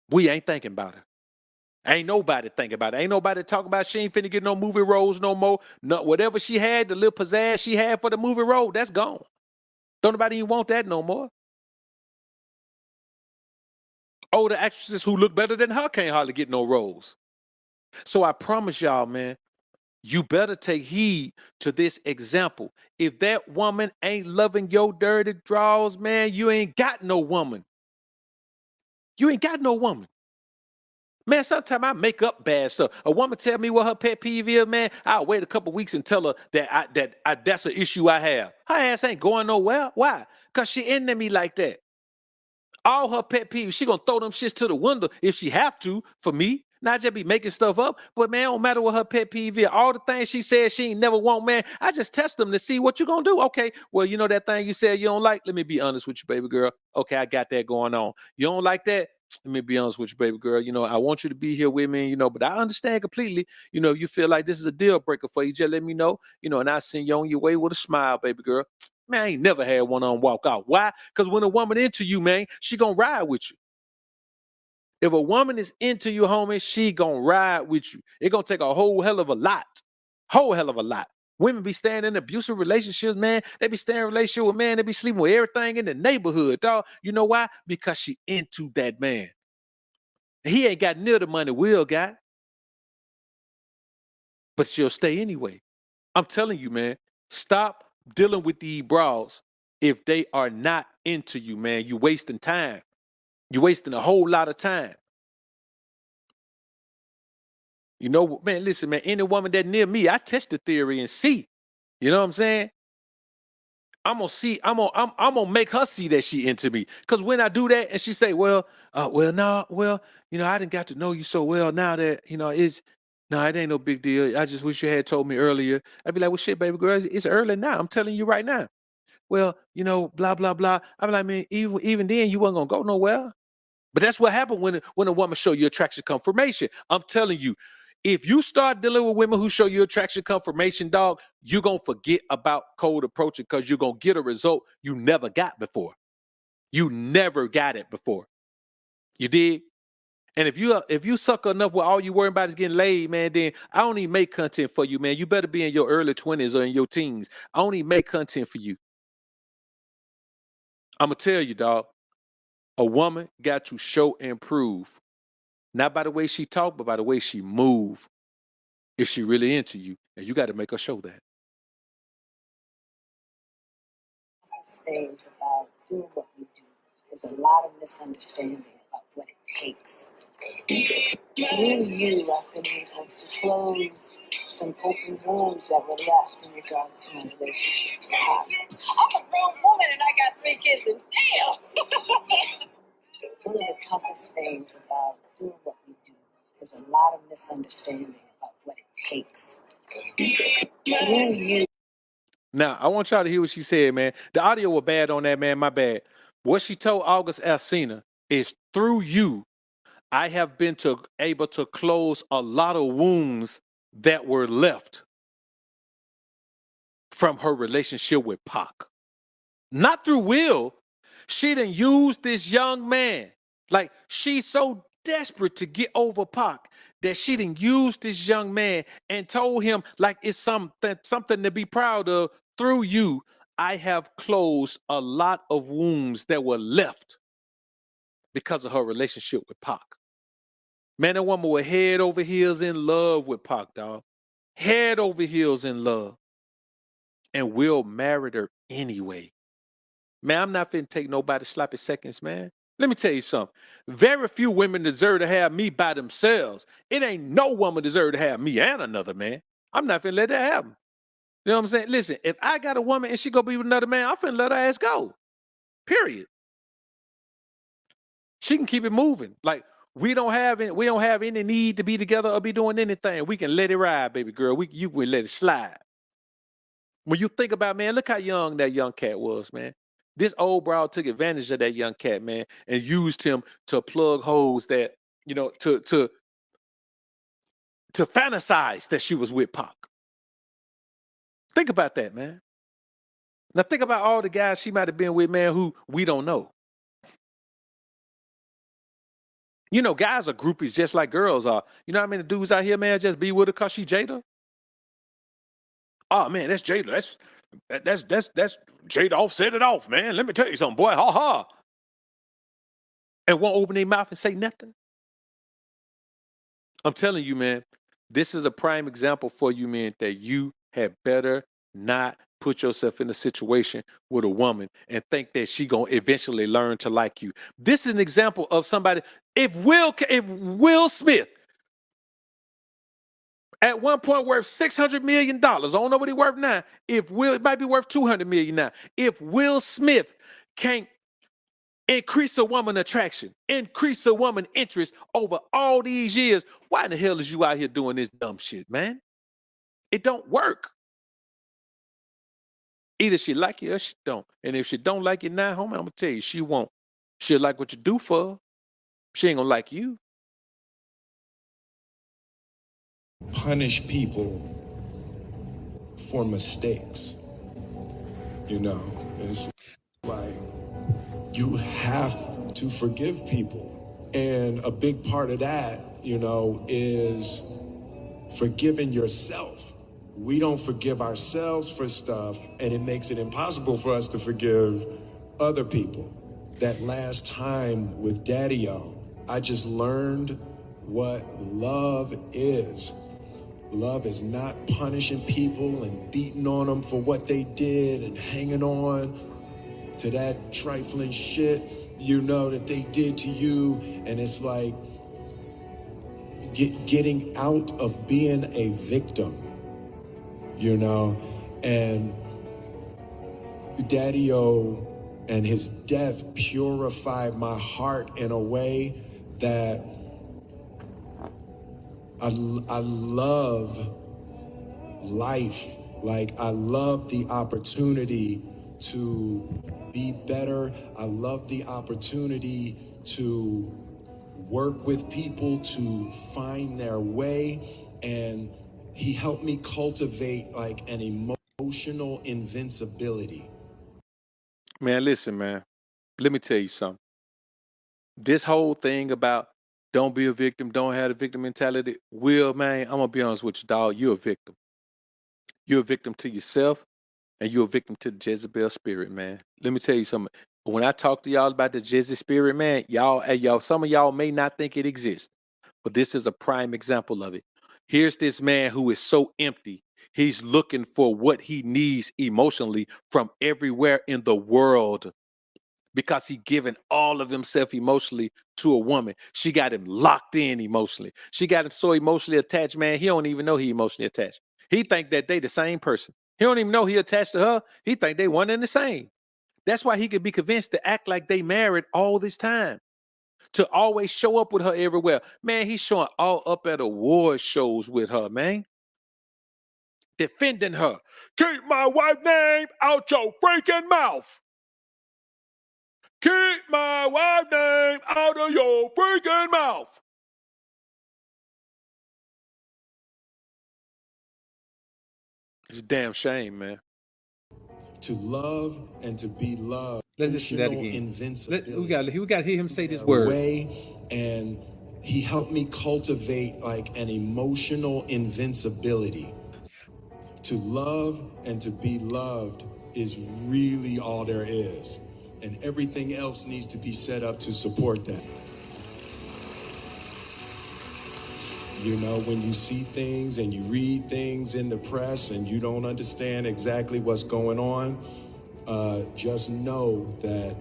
we ain't thinking about her. Ain't nobody thinking about it. Ain't nobody talking about she ain't finna get no movie roles no more. No, whatever she had, the little pizzazz she had for the movie role, that's gone. Don't nobody even want that no more. Older actresses who look better than her can't hardly get no roles. So I promise y'all, man, you better take heed to this example. If that woman ain't loving your dirty draws, man, you ain't got no woman. You ain't got no woman. Man, sometimes I make up bad stuff. A woman tell me what her pet peeve is, man, I'll wait a couple weeks and tell her that that's an issue I have. Her ass ain't going nowhere. Why? Because she into me like that. All her pet peeves, she gonna throw them shits to the window if she have to for me. Not just be making stuff up. But man, it don't matter what her pet peeve is. All the things she said she ain't never want, man, I just test them to see what you gonna do. Okay, well, you know that thing you said you don't like? Let me be honest with you, baby girl. Okay, I got that going on. You don't like that? Let me be honest with you, baby girl. You know, I want you to be here with me, you know, but I understand completely. You know, you feel like this is a deal breaker for you. Just let me know, you know, and I send you on your way with a smile, baby girl. Man, I ain't never had one on walk out. Why? Because when a woman into you, man, she gonna ride with you. If a woman is into you, homie, she gonna ride with you. It gonna take a whole hell of a lot. Whole hell of a lot. Women be staying in abusive relationships, man. They be staying in a relationship with man. They be sleeping with everything in the neighborhood, dog. You know why? Because she into that man. He ain't got near the money Will got. But she'll stay anyway. I'm telling you, man, stop dealing with these bras if they are not into you, man. You wasting time. You're wasting a whole lot of time. You know, man, listen, man, any woman that near me, I test the theory and see. You know what I'm saying? I'm gonna make her see that she into me. Cause when I do that and she say, well, you know, I didn't got to know you so well now that, you know, it ain't no big deal. I just wish you had told me earlier. I'd be like, well, shit, baby girl, it's early now. I'm telling you right now. Well, you know, blah, blah, blah. I'm like, man, even then you wasn't gonna go nowhere. But that's what happened when a woman show you attraction confirmation. I'm telling you, if you start dealing with women who show you attraction confirmation, dog, you're going to forget about cold approaching because you're going to get a result you never got before. You never got it before. You did? And if you suck enough where all you worry about is getting laid, man, then I don't even make content for you, man. You better be in your early 20s or in your teens. I don't even make content for you. I'm going to tell you, dog, a woman got to show and prove. Not by the way she talk, but by the way she move. If she really into you, and you got to make her show that. Things about doing what we do. There's a lot of misunderstanding about what it takes. Me and you have been able to close some open wounds that were left in regards to my relationship to Pop. I'm a grown woman and I got 3 kids and damn! One of the toughest things about doing what we do is a lot of misunderstanding about what it takes. Me and you. Now, I want y'all to hear what she said, man. The audio was bad on that, man. My bad. What she told August Alsina is through you, I have been able to close a lot of wounds that were left from her relationship with Pac. Not through Will. She done used this young man. Like, she's so desperate to get over Pac that she done used this young man and told him like it's something to be proud of. Through you, I have closed a lot of wounds that were left because of her relationship with Pac. Man, that woman was head over heels in love with Pac, dog. Head over heels in love. And Will married her anyway. Man, I'm not finna take nobody sloppy seconds, man. Let me tell you something. Very few women deserve to have me by themselves. It ain't no woman deserve to have me and another man. I'm not finna let that happen. You know what I'm saying? Listen, if I got a woman and she gonna be with another man, I'm finna let her ass go. Period. She can keep it moving. Like we don't have any need to be together or be doing anything. We can let it ride, baby girl. You can let it slide. When you think about, man, look how young that young cat was, man. This old broad took advantage of that young cat, man, and used him to plug holes that, you know, to fantasize that she was with Pac. Think about that, man. Now think about all the guys she might have been with, man, who we don't know. You know, guys are groupies just like girls are. You know how many dudes out here, man, just be with her because she Jada? Oh man, that's Jada. That's Jada off, set it off, man. Let me tell you something, boy. Ha ha. And won't open their mouth and say nothing. I'm telling you, man, this is a prime example for you, man, that you had better not put yourself in a situation with a woman and think that she gonna eventually learn to like you. This is an example of somebody. If Will Smith at one point worth $600 million, I don't know what he's worth now. It might be worth $200 million now. If Will Smith can't increase a woman attraction, increase a woman interest over all these years, why in the hell is you out here doing this dumb shit, man? It don't work. Either she like you or she don't. And if she don't like you now, homie, I'm gonna tell you, she won't. She'll like what you do for her. She ain't gonna like you. Punish people for mistakes. You know, it's like you have to forgive people. And a big part of that, you know, is forgiving yourself. We don't forgive ourselves for stuff, and it makes it impossible for us to forgive other people. That last time with Daddy-O, I just learned what love is. Love is not punishing people and beating on them for what they did and hanging on to that trifling shit, you know, that they did to you. And it's like getting out of being a victim, you know. And Daddy-O and his death purified my heart in a way that I love life. Like, I love the opportunity to be better. I love the opportunity to work with people to find their way. And he helped me cultivate like an emotional invincibility. Man, listen, man. Let me tell you something. This whole thing about don't be a victim, don't have a victim mentality. Will, man, I'm gonna be honest with you, dog. You're a victim. You're a victim to yourself, and you're a victim to the Jezebel spirit, man. Let me tell you something. When I talk to y'all about the Jezebel spirit, man, y'all, some of y'all may not think it exists, but this is a prime example of it. Here's this man who is so empty. He's looking for what he needs emotionally from everywhere in the world because he given all of himself emotionally to a woman. She got him locked in emotionally. She got him so emotionally attached, man, he don't even know he emotionally attached. He think that they the same person. He don't even know he attached to her. He think they one and the same. That's why he could be convinced to act like they married all this time, to always show up with her everywhere. Man, he's showing all up at award shows with her, man. Defending her. Keep my wife's name out your freaking mouth. Keep my wife's name out of your freaking mouth. It's a damn shame, man. To love and to be loved. Let's listen to that again. We got to hear him say this word. And he helped me cultivate like an emotional invincibility. To love and to be loved is really all there is. And everything else needs to be set up to support that. You know, when you see things and you read things in the press and you don't understand exactly what's going on, just know that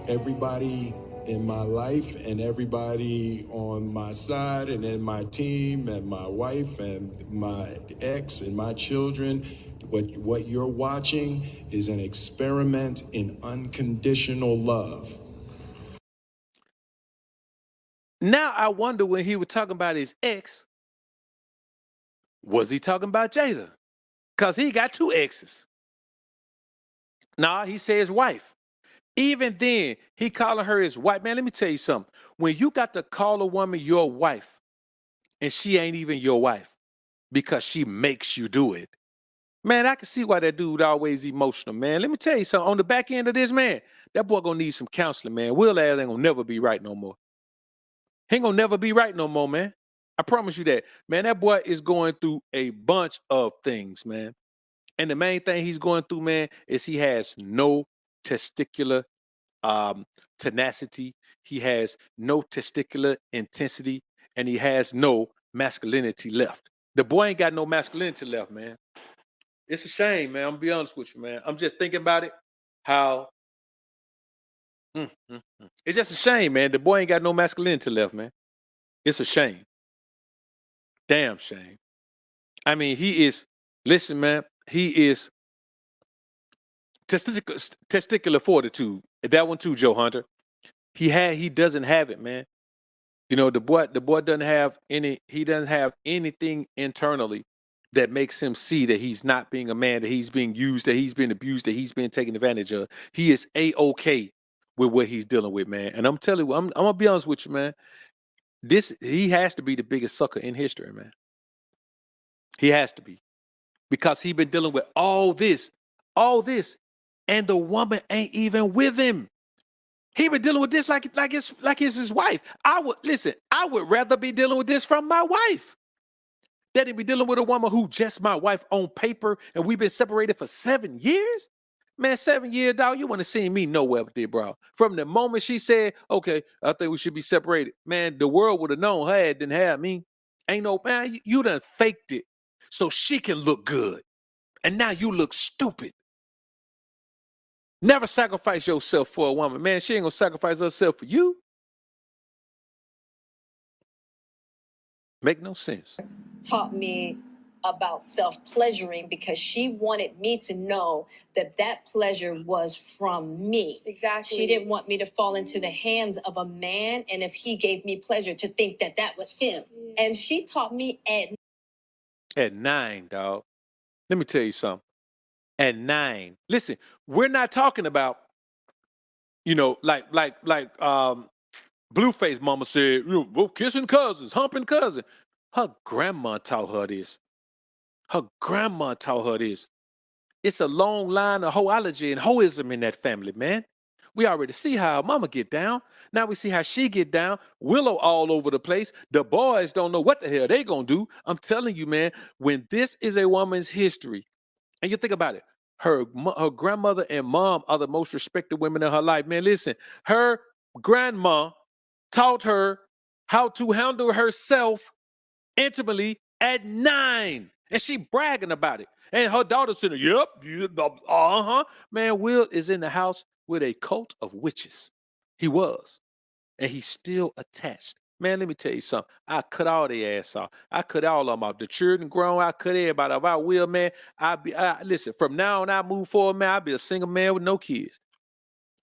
everybody in my life and everybody on my side and in my team and my wife and my ex and my children, what you're watching is an experiment in unconditional love. Now I wonder, when he was talking about his ex, was he talking about Jada? Because he got two exes. Nah, he said his wife. Even then, he calling her his wife. Man, let me tell you something. When you got to call a woman your wife, and she ain't even your wife because she makes you do it, man, I can see why that dude always emotional, man. Let me tell you something. On the back end of this, man, that boy gonna need some counseling, man. Will ass ain't gonna never be right no more. He ain't gonna never be right no more, man. I promise you that. Man, that boy is going through a bunch of things, man. And the main thing he's going through, man, is he has no testicular tenacity. He has no testicular intensity, and he has no masculinity left. The boy ain't got no masculinity left, man. It's a shame, man. I'm gonna be honest with you, man. I'm just thinking about it, how it's just a shame, man. The boy ain't got no masculinity left, man. It's a shame. Damn shame. I mean, he is, listen, man, he is testicular fortitude. That one too, Joe Hunter. He doesn't have it, man. You know, the boy doesn't have anything internally that makes him see that he's not being a man, that he's being used, that he's being abused, that he's being taken advantage of. He is A-OK with what he's dealing with, man. And I'm telling you, I'm gonna be honest with you, man. He has to be the biggest sucker in history, man. He has to be. Because he's been dealing with all this, and the woman ain't even with him. He been dealing with this like it's his wife. I would rather be dealing with this from my wife than to be dealing with a woman who just my wife on paper, and we've been separated for 7 years. Man, 7 years, dog. You want to see me nowhere with it, bro. From the moment she said, okay, I think we should be separated, man, the world would have known her ass didn't have me. Ain't no, man, you done faked it so she can look good. And now you look stupid. Never sacrifice yourself for a woman. Man, she ain't gonna sacrifice herself for you. Make no sense. Taught me about self-pleasuring because she wanted me to know that that pleasure was from me. Exactly. She didn't want me to fall into the hands of a man, and if he gave me pleasure, to think that that was him. And she taught me at 9, dog. Let me tell you something. At 9, listen, we're not talking about, you know, like Blueface mama said, you know, kissing cousins, humping cousin. Her grandma taught her this. Her grandma taught her this. It's a long line of hoology and hoism in that family, man. We already see how mama get down. Now we see how she get down. Willow all over the place. The boys don't know what the hell they gonna do. I'm telling you, man, when this is a woman's history, and you think about it, her grandmother and mom are the most respected women in her life. Man, listen, her grandma taught her how to handle herself intimately at 9. And she bragging about it. And her daughter said, yep, Man, Will is in the house with a cult of witches. He was. And he's still attached. Man, let me tell you something. I cut all their ass off. I cut all of them off. The children grown. I cut everybody off. I will, man. Listen, from now on, I move forward, man. I'll be a single man with no kids.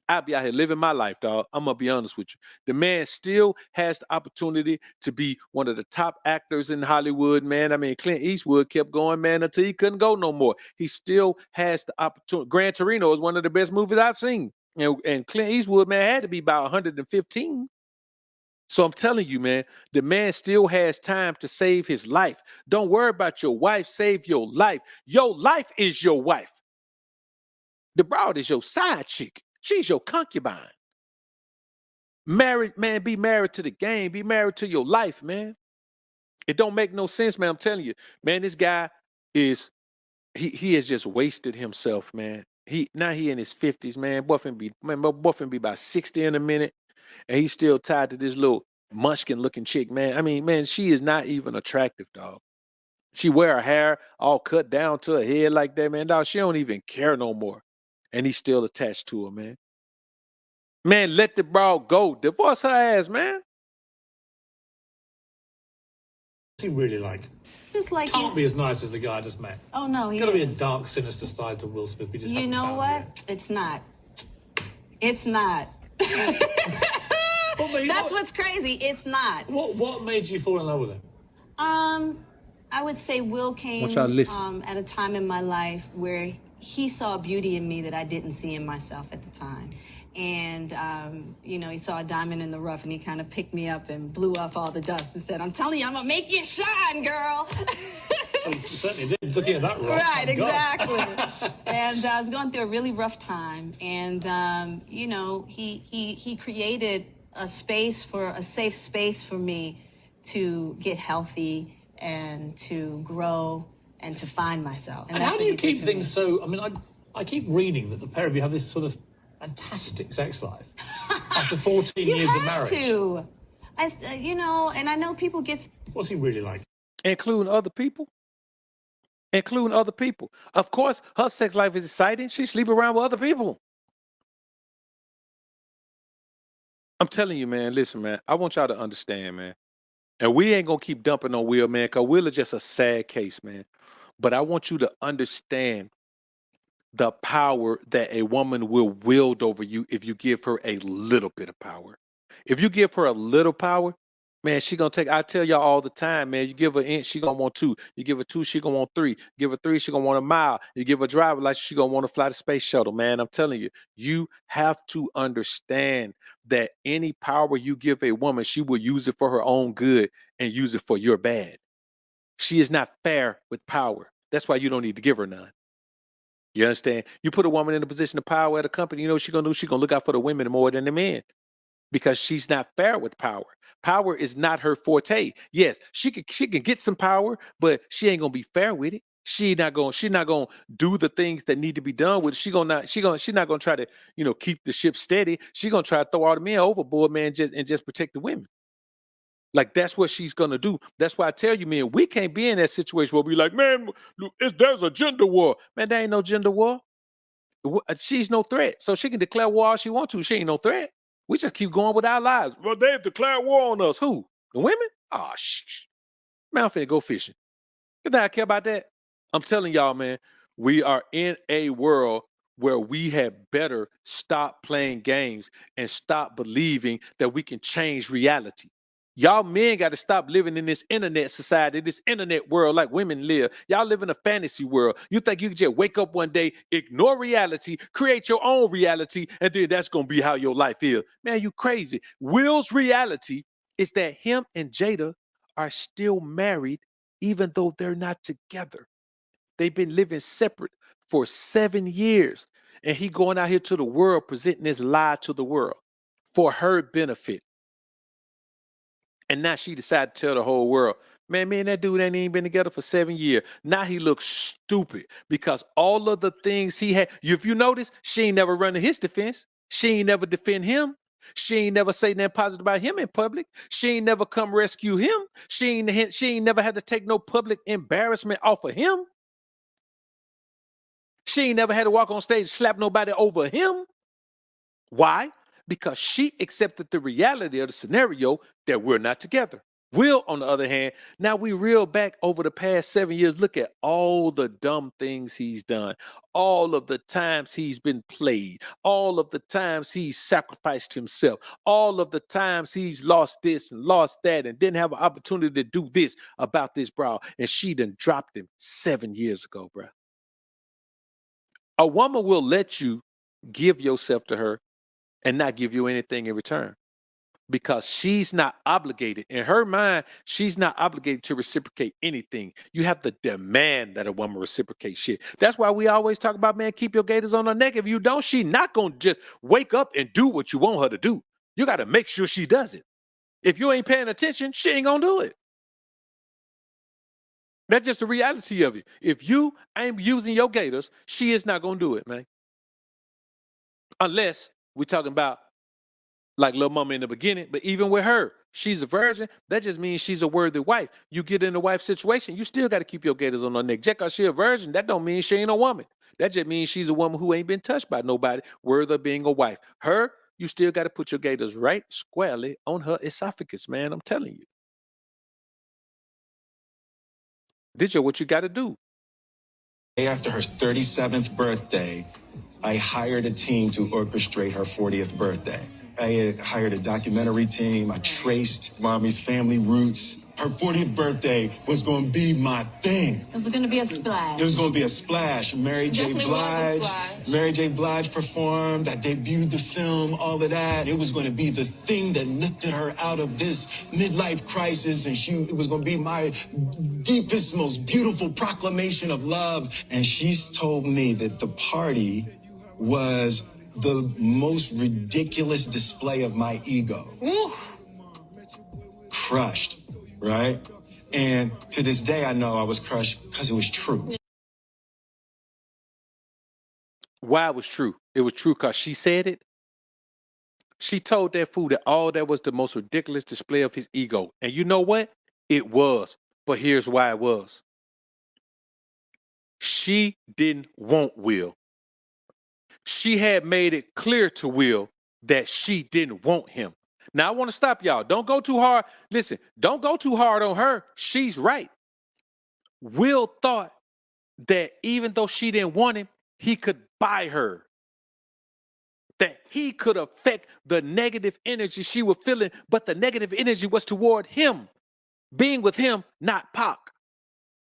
I'll be out here living my life, dog. I'm going to be honest with you. The man still has the opportunity to be one of the top actors in Hollywood, man. I mean, Clint Eastwood kept going, man, until he couldn't go no more. He still has the opportunity. Gran Torino is one of the best movies I've seen. And Clint Eastwood, man, had to be about 115. So I'm telling you, man, the man still has time to save his life. Don't worry about your wife. Save your life. Your life is your wife. The broad is your side chick. She's your concubine. Married, man, be married to the game. Be married to your life, man. It don't make no sense, man. I'm telling you, man, this guy is, he has just wasted himself, man. Now he in his 50s, man. Boyfriend be about 60 in a minute. And he's still tied to this little munchkin-looking chick, man. I mean, man, she is not even attractive, dog. She wear her hair all cut down to her head like that, man. Dog, she don't even care no more. And he's still attached to her, man. Man, let the broad go. Divorce her ass, man. What's he really like? Just like Can't be as nice as the guy I just met. Oh no, he Got to be a is. dark, sinister side to Will Smith. We just You haven't know found what? yet. It's not. It's not. That's what's crazy. It's not. What made you fall in love with him? I would say Will came Want y'all to listen. at a time in my life where he saw beauty in me that I didn't see in myself at the time. And, you know, he saw a diamond in the rough and he kind of picked me up and blew off all the dust and said, I'm telling you, I'm going to make you shine, girl. Well, you certainly did, looking at that rock. Right, Oh, God. exactly. And I was going through a really rough time. And, you know, he created a safe space for me to get healthy and to grow and to find myself. And how do you keep things so? I mean, I keep reading that the pair of you have this sort of fantastic sex life after 14 years of marriage. You have to. You know, and I know people get. What's he really like? Including other people. Including other people. Of course, her sex life is exciting. She sleep around with other people. I'm telling you, man, listen, man, I want y'all to understand, man. And we ain't gonna keep dumping on Will, man, because Will is just a sad case, man. But I want you to understand the power that a woman will wield over you if you give her a little bit of power. If you give her a little power, man, she gonna take. I tell y'all all the time, man. You give her an inch, she gonna want 2. You give her 2, she gonna want 3. Give her 3, she gonna want a mile. You give her a driver license, she gonna want to fly the space shuttle, man. I'm telling you, you have to understand that any power you give a woman, she will use it for her own good and use it for your bad. She is not fair with power. That's why you don't need to give her none. You understand? You put a woman in a position of power at a company, you know what she's gonna do? She's gonna look out for the women more than the men. Because she's not fair with power. Power is not her forte. Yes, she can get some power, but she ain't gonna be fair with it. She's not gonna do the things that need to be done with it. She's not gonna try to, keep the ship steady. She's gonna try to throw all the men overboard, man, just protect the women. Like that's what she's gonna do. That's why I tell you, man, we can't be in that situation where we like, man, there's a gender war. Man, there ain't no gender war. She's no threat. So she can declare war all she wants to. She ain't no threat. We just keep going with our lives. Well, they've declared war on us. Who? The women? Oh, man, I'm finna go fishing. Did I care about that? I'm telling y'all, man, we are in a world where we had better stop playing games and stop believing that we can change reality. Y'all men got to stop living in this internet society, this internet world like women live. Y'all live in a fantasy world. You think you can just wake up one day, ignore reality, create your own reality, and then that's going to be how your life is. Man, you crazy. Will's reality is that him and Jada are still married even though they're not together. They've been living separate for 7 years. And he going out here to the world presenting this lie to the world for her benefit. And now she decided to tell the whole world, man, me and that dude ain't even been together for 7 years. Now he looks stupid because all of the things he had, if you notice, she ain't never run to his defense. She ain't never defend him. She ain't never say nothing positive about him in public. She ain't never come rescue him. She ain't never had to take no public embarrassment off of him. She ain't never had to walk on stage and slap nobody over him. Why? Because she accepted the reality of the scenario that we're not together. Will, on the other hand, now we reel back over the past 7 years, look at all the dumb things he's done, all of the times he's been played, all of the times he's sacrificed himself, all of the times he's lost this and lost that and didn't have an opportunity to do this about this bro. And she done dropped him 7 years ago, bro. A woman will let you give yourself to her and not give you anything in return because she's not obligated. In her mind, she's not obligated to reciprocate anything. You have to demand that a woman reciprocate shit. That's why we always talk about, man, keep your gators on her neck. If you don't, she not going to just wake up and do what you want her to do. You got to make sure she does it. If you ain't paying attention, she ain't going to do it. That's just the reality of it. If you ain't using your gators, she is not going to do it, man. Unless we're talking about like Lil Mama in the beginning, but even with her, she's a virgin. That just means she's a worthy wife. You get in a wife situation, you still got to keep your gators on her neck. Just because she's a virgin, that don't mean she ain't a woman. That just means she's a woman who ain't been touched by nobody, worthy of being a wife. Her, you still got to put your gators right squarely on her esophagus, man. I'm telling you. This is what you got to do. After her 37th birthday, I hired a team to orchestrate her 40th birthday. I hired a documentary team. I traced Mommy's family roots. Her 40th birthday was going to be my thing. It was going to be a splash. It was going to be a splash. Mary J. Blige performed. I debuted the film, all of that. It was going to be the thing that lifted her out of this midlife crisis, and it was going to be my deepest, most beautiful proclamation of love. And she's told me that the party was the most ridiculous display of my ego. Crushed, right? And to this day, I know I was crushed because it was true. Why it was true? It was true because she said it. She told that fool that all that was the most ridiculous display of his ego. And you know what? It was. But here's why it was. She didn't want Will. She had made it clear to Will that she didn't want him. Now, I want to stop y'all. Don't go too hard. Listen, don't go too hard on her. She's right. Will thought that even though she didn't want him, he could buy her. That he could affect the negative energy she was feeling, but the negative energy was toward him, being with him, not Pac.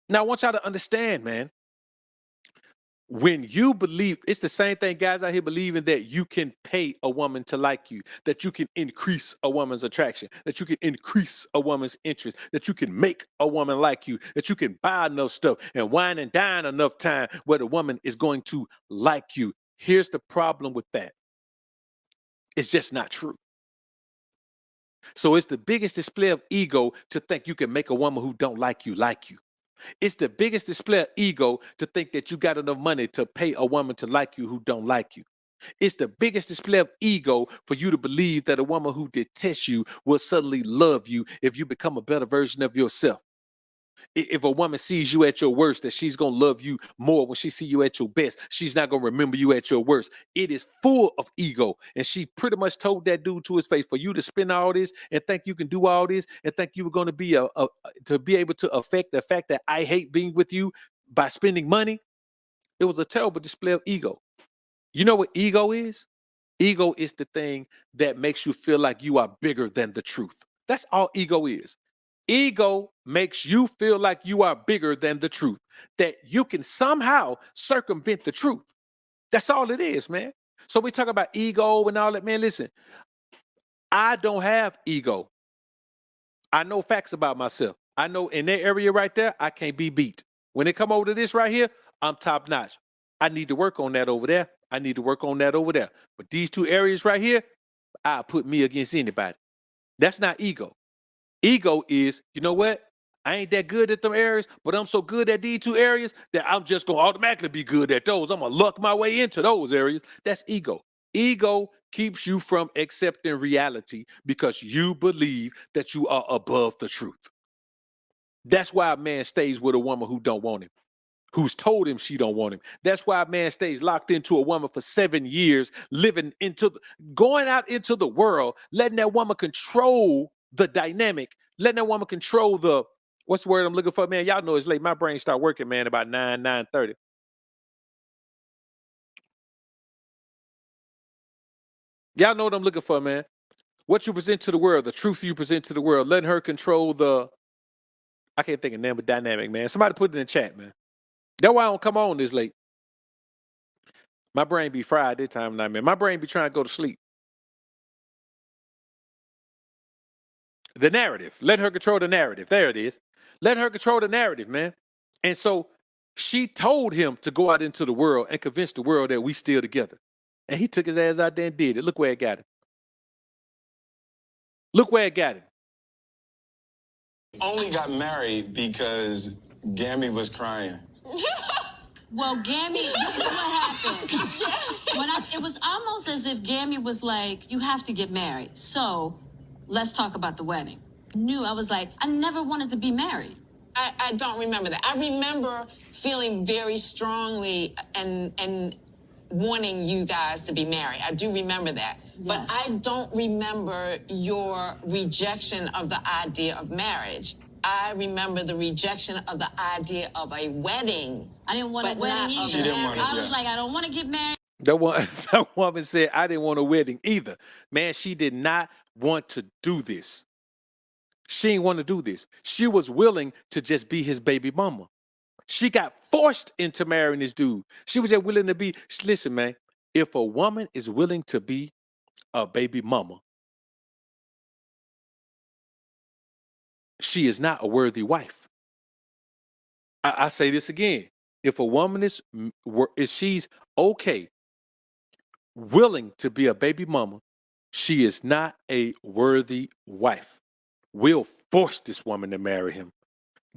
Now, I want y'all to understand, man, when you believe, it's the same thing guys out here believing that you can pay a woman to like you, that you can increase a woman's attraction, that you can increase a woman's interest, that you can make a woman like you, that you can buy enough stuff and wine and dine enough time where the woman is going to like you. Here's the problem with that. It's just not true. So it's the biggest display of ego to think you can make a woman who don't like you like you. It's the biggest display of ego to think that you got enough money to pay a woman to like you who don't like you. It's the biggest display of ego for you to believe that a woman who detests you will suddenly love you if you become a better version of yourself. If a woman sees you at your worst, that she's going to love you more when she sees you at your best. She's not going to remember you at your worst. It is full of ego. And she pretty much told that dude to his face, for you to spend all this and think you can do all this and think you were going to be to be able to affect the fact that I hate being with you by spending money. It was a terrible display of ego. You know what ego is? Ego is the thing that makes you feel like you are bigger than the truth. That's all ego is. Ego makes you feel like you are bigger than the truth, that you can somehow circumvent the truth. That's all it is, man. So we talk about ego and all that, man. Listen, I don't have ego. I know facts about myself. I know in that area right there, I can't be beat. When it come over to this right here, I'm top notch. I need to work on that over there. I need to work on that over there. But these two areas right here, I'll put me against anybody. That's not ego. Ego is, you know what? I ain't that good at them areas, but I'm so good at these two areas that I'm just going to automatically be good at those. I'm going to luck my way into those areas. That's ego. Ego keeps you from accepting reality because you believe that you are above the truth. That's why a man stays with a woman who don't want him, who's told him she don't want him. That's why a man stays locked into a woman for 7 years, going out into the world, letting that woman control the dynamic, letting that woman control the, what's the word I'm looking for, man? Y'all know it's late. My brain start working, man, about 9:30. Y'all know what I'm looking for, man. What you present to the world, the truth you present to the world, letting her control the, I can't think of the name of dynamic, man. Somebody put it in the chat, man. That's why I don't come on this late. My brain be fried this time of night, man. My brain be trying to go to sleep. The narrative. Let her control the narrative. There it is. Let her control the narrative, man. And so she told him to go out into the world and convince the world that we still together. And he took his ass out there and did it. Look where it got him. Look where it got him. Only got married because Gammy was crying. Well, Gammy, this is what happened. It was almost as if Gammy was like, you have to get married. So let's talk about the wedding. I was like, I never wanted to be married. I don't remember that. I remember feeling very strongly and wanting you guys to be married. I do remember that. Yes. But I don't remember your rejection of the idea of marriage. I remember the rejection of the idea of a wedding. I didn't want a but wedding not either. of She didn't want it, I was yeah. like, I don't want to get married. That woman said, I didn't want a wedding either. Man, she did not want to do this. She didn't want to do this. She was willing to just be his baby mama. She got forced into marrying this dude. She was just willing to be, listen, man, if a woman is willing to be a baby mama, she is not a worthy wife. I say this again. If a woman is she's okay willing to be a baby mama, she is not a worthy wife. Will forced this woman to marry him.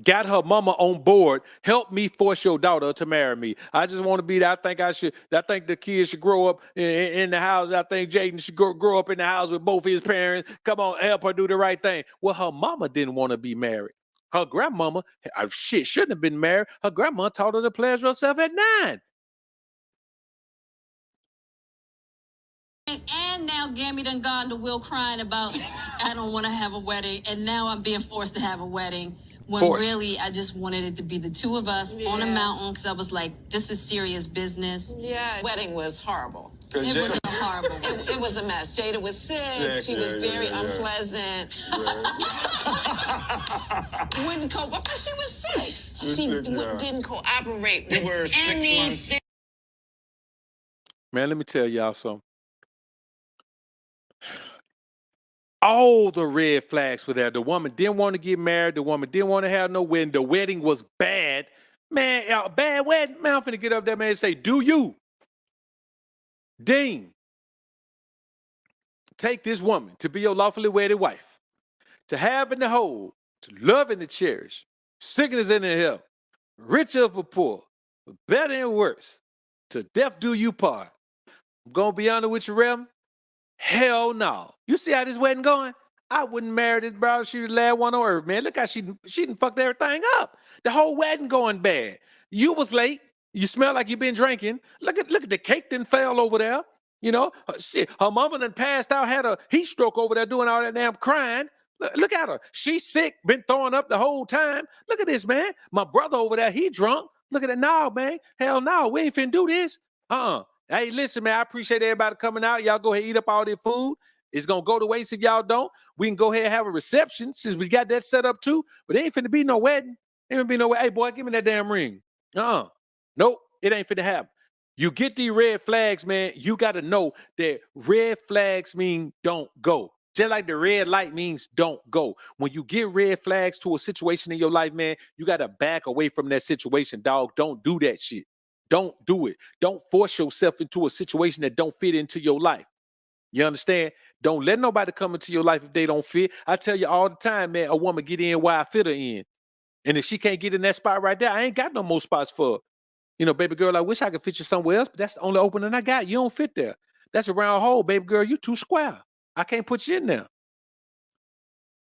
Got her mama on board. Help me force your daughter to marry me. I just want to be that. I think the kids should grow up in the house. I think Jaden should grow up in the house with both his parents. Come on, help her do the right thing. Well, her mama didn't want to be married. Her grandmama, shouldn't have been married. Her grandma taught her to pleasure herself at 9. And now Gammy done gone to Will crying about, I don't want to have a wedding. And now I'm being forced to have a wedding. When really, I just wanted it to be the two of us on a mountain because I was like, this is serious business. Yeah. Wedding was horrible. It was horrible. It was a mess. Jada was sick. She was very unpleasant. Wouldn't cope. She was sick. She didn't cooperate with were 6 months. Man, let me tell y'all something. All the red flags were there. The woman didn't want to get married. The woman didn't want to have no wedding. The wedding was bad. Man, a bad wedding. Man, I'm finna get up there, man, and say, do you, Dean, take this woman to be your lawfully wedded wife, to have and to hold, to love and to cherish, sickness and in health, rich or for poor, for better and worse, to death do you part. I'm going to be honest with you, Rem. Hell no. You see how this wedding going? I wouldn't marry this broad. She was the last one on earth, man. Look how she done fucked everything up. The whole wedding going bad. You was late. You smell like you been drinking. Look at the cake done fell over there. You know, shit. Her mama done passed out, had a heat stroke over there doing all that damn crying. Look at her. She's sick, been throwing up the whole time. Look at this, man. My brother over there, he drunk. Look at it now, man. Hell no, we ain't finna do this. Hey, listen, man, I appreciate everybody coming out. Y'all go ahead and eat up all their food. It's going to go to waste if y'all don't. We can go ahead and have a reception since we got that set up too. But it ain't finna be no wedding. Ain't finna be no wedding. Hey, boy, give me that damn ring. Nope, it ain't finna happen. You get these red flags, man, you got to know that red flags mean don't go. Just like the red light means don't go. When you get red flags to a situation in your life, man, you got to back away from that situation, dog. Don't do that shit. Don't do it. Don't force yourself into a situation that don't fit into your life. You understand? Don't let nobody come into your life if they don't fit. I tell you all the time, man, a woman get in where I fit her in. And if she can't get in that spot right there, I ain't got no more spots for her. You know, baby girl, I wish I could fit you somewhere else, but that's the only opening I got. You don't fit there. That's a round hole, baby girl. You too square. I can't put you in there.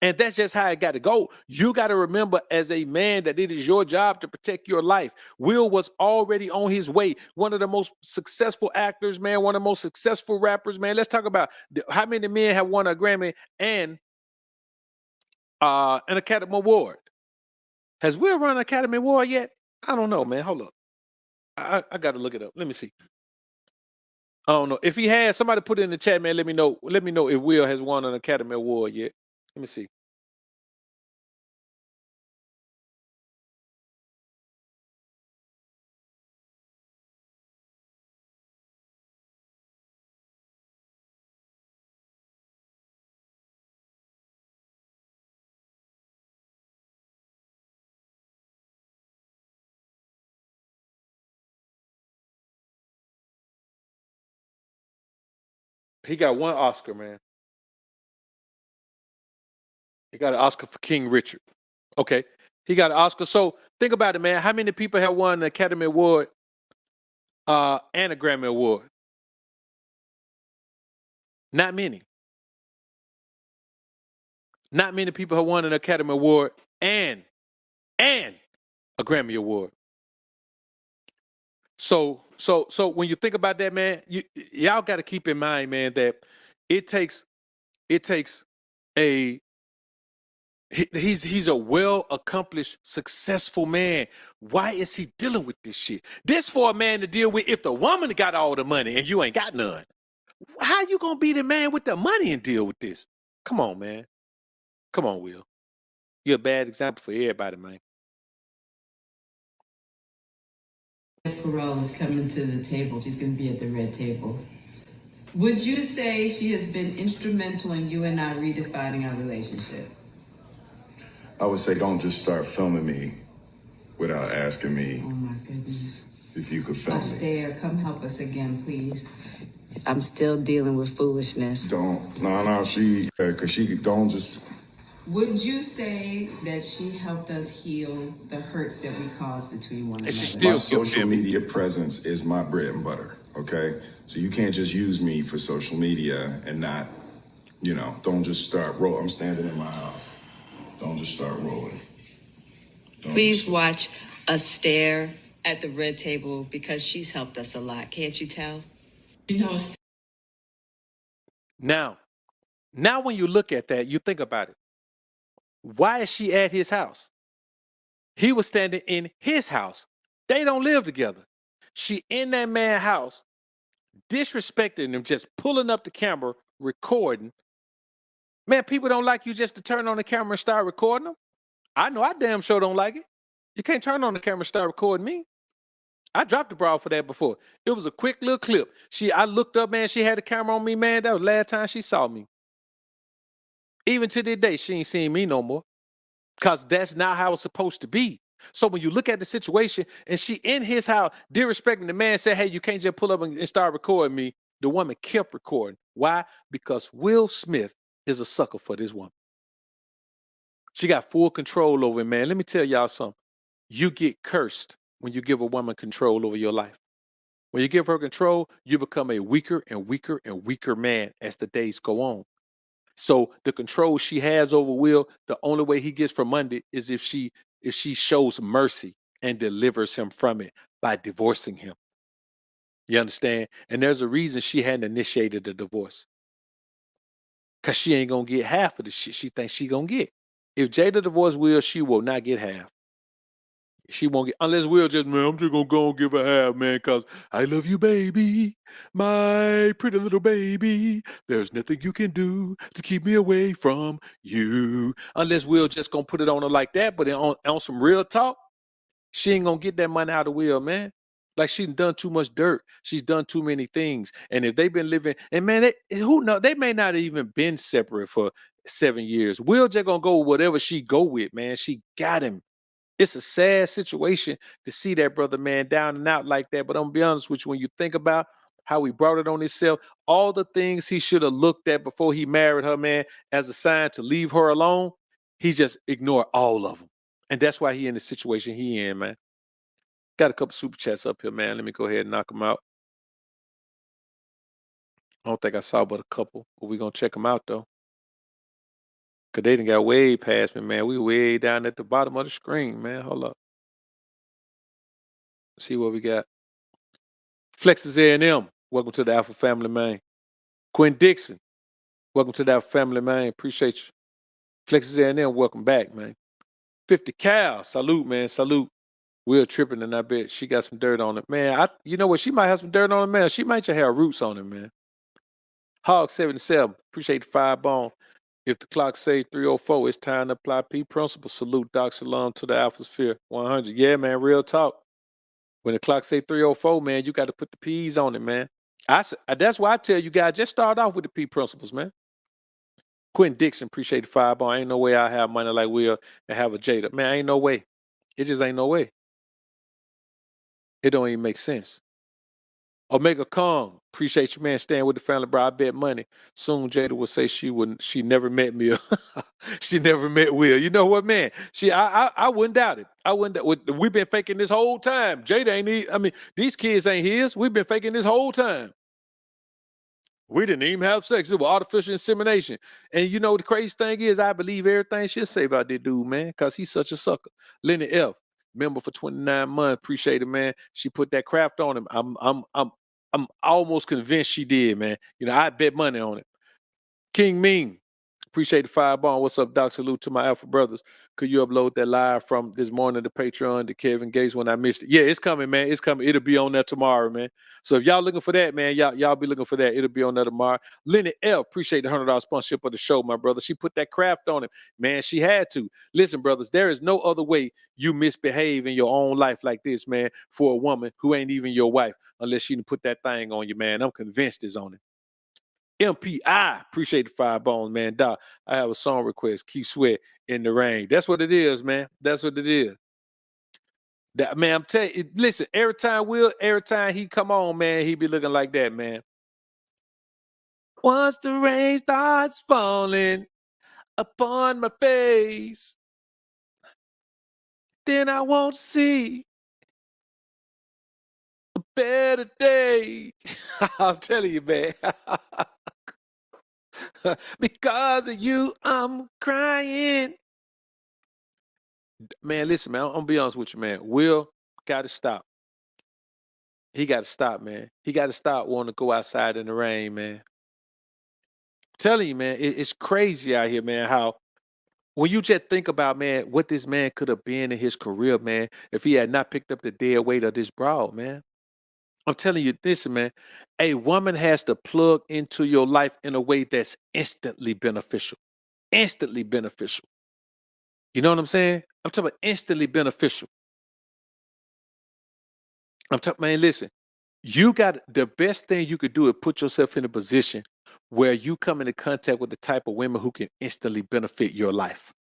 And that's just how it got to go. You got to remember as a man that it is your job to protect your life. Will was already on his way. One of the most successful actors, man. One of the most successful rappers, man. Let's talk about how many men have won a Grammy and an Academy Award. Has Will won an Academy Award yet? I don't know, man. Hold up. I got to look it up. Let me see. I don't know. If he has, somebody put it in the chat, man. Let me know. Let me know if Will has won an Academy Award yet. Let me see. He got one Oscar, man. He got an Oscar for King Richard. Okay. He got an Oscar. So think about it, man. How many people have won an Academy Award and a Grammy Award? Not many. Not many people have won an Academy Award and a Grammy Award. So when you think about that, man, y'all got to keep in mind, man, that it takes a he's a well accomplished, successful man. Why is he dealing with this shit? This for a man to deal with if the woman got all the money and you ain't got none. How you gonna be the man with the money and deal with this? Come on, man. Come on, Will. You're a bad example for everybody, man. Perel is coming to the table. She's going to be at the red table. Would you say she has been instrumental in you and I redefining our relationship? I would say don't just start filming me without asking me Oh my goodness. if you could film me. Astaire, come help us again, please. I'm still dealing with foolishness. No, cause she don't just. Would you say that she helped us heal the hurts that we caused between one another? My social media presence is my bread and butter, okay? So you can't just use me for social media and not, don't just start rolling. I'm standing in my house. Don't just start rolling. Please watch us stare at the red table because she's helped us a lot. Can't you tell? Now when you look at that, you think about it. Why is she at his house? He was standing in his house. They don't live together. She in that man's house, disrespecting him, just pulling up the camera, recording. Man, people don't like you just to turn on the camera and start recording them. I know I damn sure don't like it. You can't turn on the camera and start recording me. I dropped the bra for that before. It was a quick little clip. I looked up, man, she had the camera on me, man. That was the last time she saw me. Even to this day, she ain't seen me no more. Because that's not how it's supposed to be. So when you look at the situation and she in his house, disrespecting the man, said, hey, you can't just pull up and start recording me. The woman kept recording. Why? Because Will Smith is a sucker for this woman. She got full control over him, man. Let me tell y'all something. You get cursed when you give a woman control over your life. When you give her control, you become a weaker and weaker and weaker man as the days go on. So the control she has over Will, the only way he gets from under is if she shows mercy and delivers him from it by divorcing him. You understand? And there's a reason she hadn't initiated the divorce. Because she ain't going to get half of the shit she thinks she going to get. If Jada divorced Will, she will not get half. She won't get, unless Will just, man, I'm just going to go and give her half, man, because I love you, baby, my pretty little baby. There's nothing you can do to keep me away from you. Unless Will just going to put it on her like that, but on some real talk, she ain't going to get that money out of Will, man. Like she's done too much dirt. She's done too many things. And if they've been living, and man, who knows? They may not have even been separate for 7 years. Will just going to go whatever she go with, man. She got him. It's a sad situation to see that brother, man, down and out like that. But I'm gonna be honest with you, when you think about how he brought it on himself, all the things he should have looked at before he married her, man, as a sign to leave her alone, he just ignored all of them. And that's why he in the situation he in, man. Got a couple super chats up here, man. Let me go ahead and knock them out. I don't think I saw but a couple, but we're gonna check them out though. Cause they done got way past me, man. We way down at the bottom of the screen, man. Hold up. Let's see what we got. Flexes A&M, welcome to the Alpha Family, man. Quinn Dixon, welcome to the Alpha Family, man. Appreciate you. Flexes A&M, welcome back, man. 50 Cal, salute, man, salute. We're tripping, and I bet she got some dirt on it, man. You know what? She might have some dirt on it, man. She might just have roots on it, man. Hog 77, appreciate the 5 bone. If the clock says 3:04, it's time to apply P principle. Salute, Doc Shalom to the Alpha Sphere 100. Yeah, man, real talk. When the clock say 3:04, man, you got to put the P's on it, man. That's why I tell you guys, just start off with the P principles, man. Quentin Dixon, appreciate the 5 ball. Ain't no way I have money like Will and have a Jada. Man, ain't no way. It just ain't no way. It don't even make sense. Omega Kong, appreciate you, man. Staying with the family, bro. I bet money. Soon Jada will say she never met me. She never met Will. You know what, man? I wouldn't doubt it. I wouldn't. We've been faking this whole time. Jada ain't. These kids ain't his. We've been faking this whole time. We didn't even have sex. It was artificial insemination. And you know the crazy thing is, I believe everything she'll say about this dude, man, because he's such a sucker. Lenny F, member for 29 months. Appreciate it, man. She put that craft on him. I'm almost convinced she did, man. You know, I bet money on it. King Ming, appreciate the 5 ball. What's up, Doc? Salute to my Alpha brothers. Could you upload that live from this morning to Patreon to Kevin Gates when I missed it? Yeah, it's coming, man. It's coming. It'll be on there tomorrow, man. So if y'all looking for that, man, y'all be looking for that. It'll be on there tomorrow. Lenny L, appreciate the $100 sponsorship of the show, my brother. She put that craft on him. Man, she had to. Listen, brothers, there is no other way you misbehave in your own life like this, man, for a woman who ain't even your wife, unless she done put that thing on you, man. I'm convinced it's on it. MPI, appreciate the 5 bones, man. Doc, I have a song request. Keep Sweat in the Rain. That's what it is, man. That's what it is. That, man, I'm telling you, listen, every time he come on, man, he be looking like that, man. Once the rain starts falling upon my face, then I won't see a better day. I'm telling you, man. Because of you, I'm crying. Man, listen, man, I'm gonna be honest with you, man. Will got to stop. He got to stop, man. He got to stop wanting to go outside in the rain, man. Telling you, man, it's crazy out here, man. How when you just think about, man, what this man could have been in his career, man, if he had not picked up the dead weight of this broad, man. I'm telling you, listen, man, a woman has to plug into your life in a way that's instantly beneficial. Instantly beneficial. You know what I'm saying? I'm talking about instantly beneficial. I'm talking, man, listen, you got the best thing you could do is put yourself in a position where you come into contact with the type of women who can instantly benefit your life.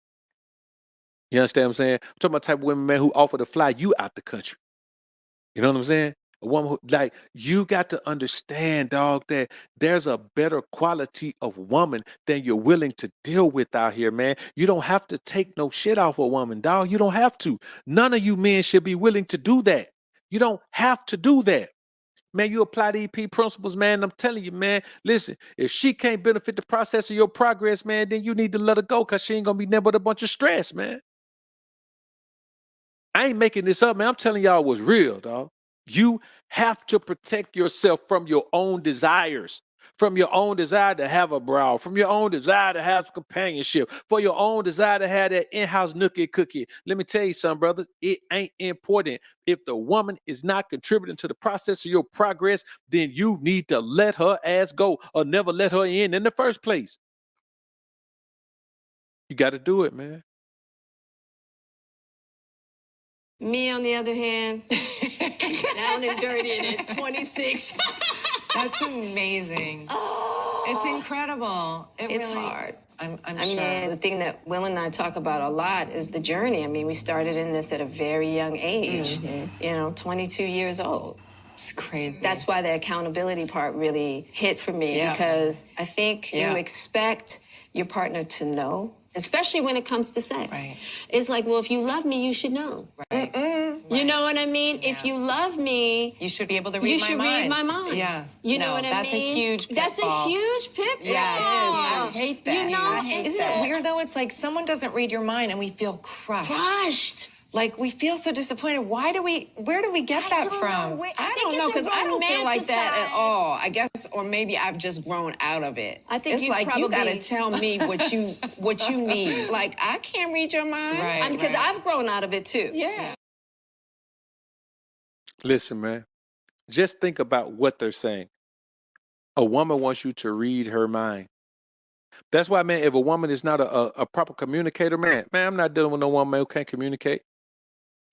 You understand what I'm saying? I'm talking about type of women, man, who offer to fly you out the country. You know what I'm saying? A woman who, like, you got to understand, dog, that there's a better quality of woman than you're willing to deal with out here, man. You don't have to take no shit off a woman, dog. You don't have to. None of you men should be willing to do that. You don't have to do that. Man, you apply the EP principles, man. I'm telling you, man. Listen, if she can't benefit the process of your progress, man, then you need to let her go because she ain't gonna be nothing but a bunch of stress, man. I ain't making this up, man. I'm telling y'all what's real, dog. You have to protect yourself from your own desires, from your own desire to have a brow, from your own desire to have companionship, for your own desire to have that in-house nookie cookie. Let me tell you something, brothers. It ain't important. If the woman is not contributing to the process of your progress, then you need to let her ass go or never let her in the first place. You got to do it, man. Me, on the other hand, down and dirty and at 26. That's amazing. Oh, It's incredible. it's really, hard. I'm I sure. mean, the thing that Will and I talk about a lot is the journey. I mean, we started in this at a very young age, 22 years old. It's crazy. That's why the accountability part really hit for me, because I think you expect your partner to know, especially when it comes to sex. Right. It's like, well, if you love me, you should know. Right. You know what I mean? If you love me, You should be able to read you my should mind. read my mind. Yeah. You know what I mean? That's a huge That's a pitfall. huge pitfall. Yeah, it is. I hate that. You know, Isn't it weird though? It's like someone doesn't read your mind and we feel crushed. Crushed. Like we feel so disappointed. Where do we get that from? I don't know, because I don't feel like that at all. I guess, or maybe I've just grown out of it. I think it's you like you probably- gotta tell me what you need. Like I can't read your mind. Right. I mean, because I've grown out of it too. Yeah. Listen, man, just think about what they're saying. A woman wants you to read her mind. That's why, man, if a woman is not a proper communicator, man, I'm not dealing with no woman who can't communicate.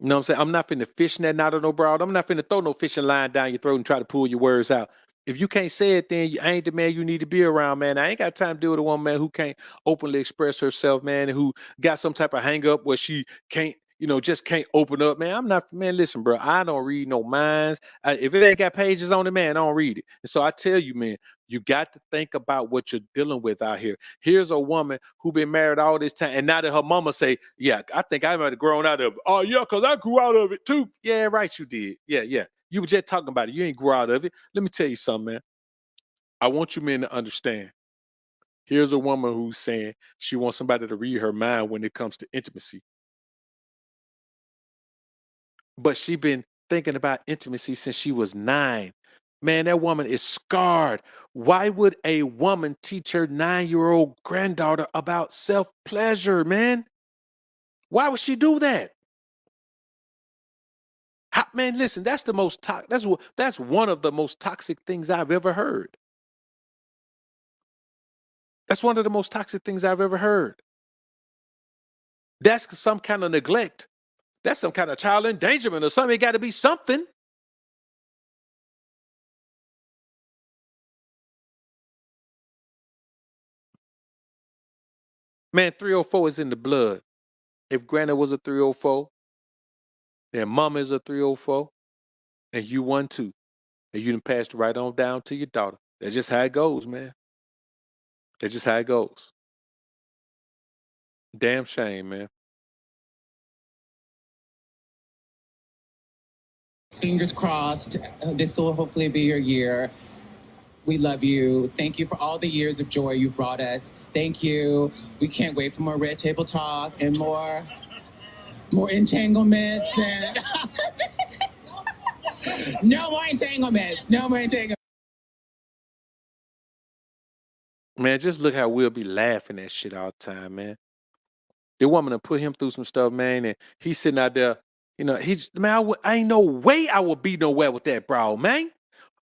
You know what I'm saying? I'm not finna fish that out of no broad. I'm not finna throw no fishing line down your throat and try to pull your words out. If you can't say it, then you ain't the man you need to be around, man. I ain't got time to deal with a woman, man, who can't openly express herself, man, and who got some type of hang up where she can't, just can't open up, man. I'm not, man, listen, bro, I don't read no minds. If it ain't got pages on it, man, I don't read it. And so I tell you, man, you got to think about what you're dealing with out here. Here's a woman who been married all this time, and now that her mama say, yeah, I think I might have grown out of it. Oh, yeah, because I grew out of it too. Yeah, right, you did. Yeah. You were just talking about it. You ain't grew out of it. Let me tell you something, man. I want you men to understand. Here's a woman who's saying she wants somebody to read her mind when it comes to intimacy. But she been thinking about intimacy since she was 9. Man, that woman is scarred. Why would a woman teach her 9-year-old granddaughter about self-pleasure, man? Why would she do that? Man, listen, that's the most that's one of the most toxic things I've ever heard. That's one of the most toxic things I've ever heard. That's some kind of neglect. That's some kind of child endangerment or something. It got to be something. Man, 304 is in the blood. If Granny was a 304, then Mama is a 304, and you one too. And you done passed right on down to your daughter. That's just how it goes, man. That's just how it goes. Damn shame, man. Fingers crossed. This will hopefully be your year. We love you. Thank you for all the years of joy you've brought us. Thank you. We can't wait for more Red Table Talk and more entanglements and no more entanglements. No more entanglements. Man, just look how we'll be laughing at shit all the time, man. The woman put him through some stuff, man, and he's sitting out there, you know, I ain't no way I would be nowhere with that bro, man.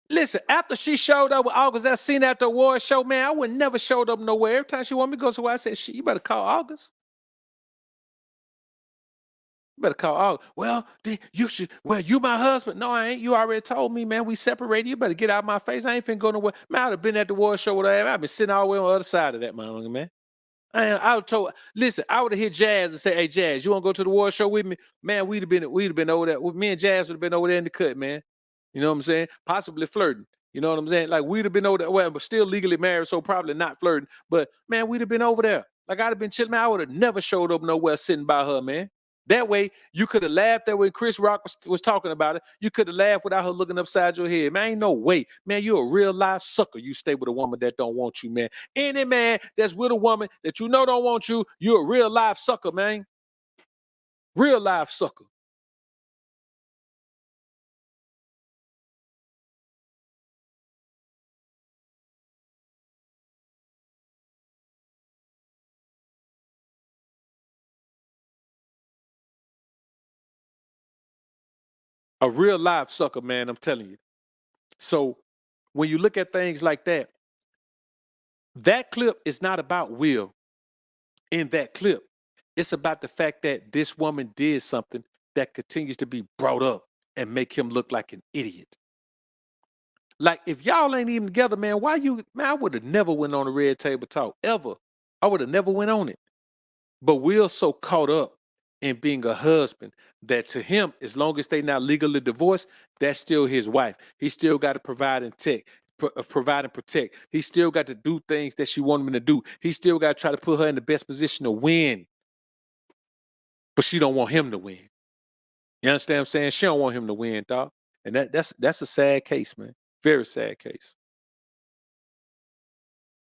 Listen, after she showed up with August, that scene at the award show, man, I would never showed up nowhere. Every time she wanted me to go somewhere, I said, shit, you better call August. You better call August. Well, you my husband. No, I ain't. You already told me, man, we separated. You better get out of my face. I ain't finna go nowhere. Man, I would have been at the award show with her. I've been sitting all the way on the other side of that motherfucker, man. I would told. Listen, I would have hit Jazz and say, "Hey, Jazz, you want to go to the award show with me?" Man, we'd have been over there. Me and Jazz would have been over there in the cut, man. You know what I'm saying? Possibly flirting. You know what I'm saying? Like we'd have been over there, well, but still legally married, so probably not flirting. But man, we'd have been over there. Like I'd have been chilling. Man, I would have never showed up nowhere sitting by her, man. That way, you could have laughed that way Chris Rock was talking about it. You could have laughed without her looking upside your head. Man, ain't no way. Man, you're a real life sucker. You stay with a woman that don't want you, man. Any man that's with a woman that you know don't want you, you're a real life sucker, man. Real life sucker. A real life sucker, man, I'm telling you. So when you look at things like that, that clip is not about Will in that clip. It's about the fact that this woman did something that continues to be brought up and make him look like an idiot. Like if y'all ain't even together, man, I would have never went on a Red Table Talk ever. I would have never went on it. But Will's so caught up in being a husband that to him, as long as they not legally divorced, that's still his wife. He still got to provide and protect. He still got to do things that she wanted him to do. He still got to try to put her in the best position to win. But she don't want him to win. You understand what I'm saying? She don't want him to win, dog. And that's a sad case, man. Very sad case.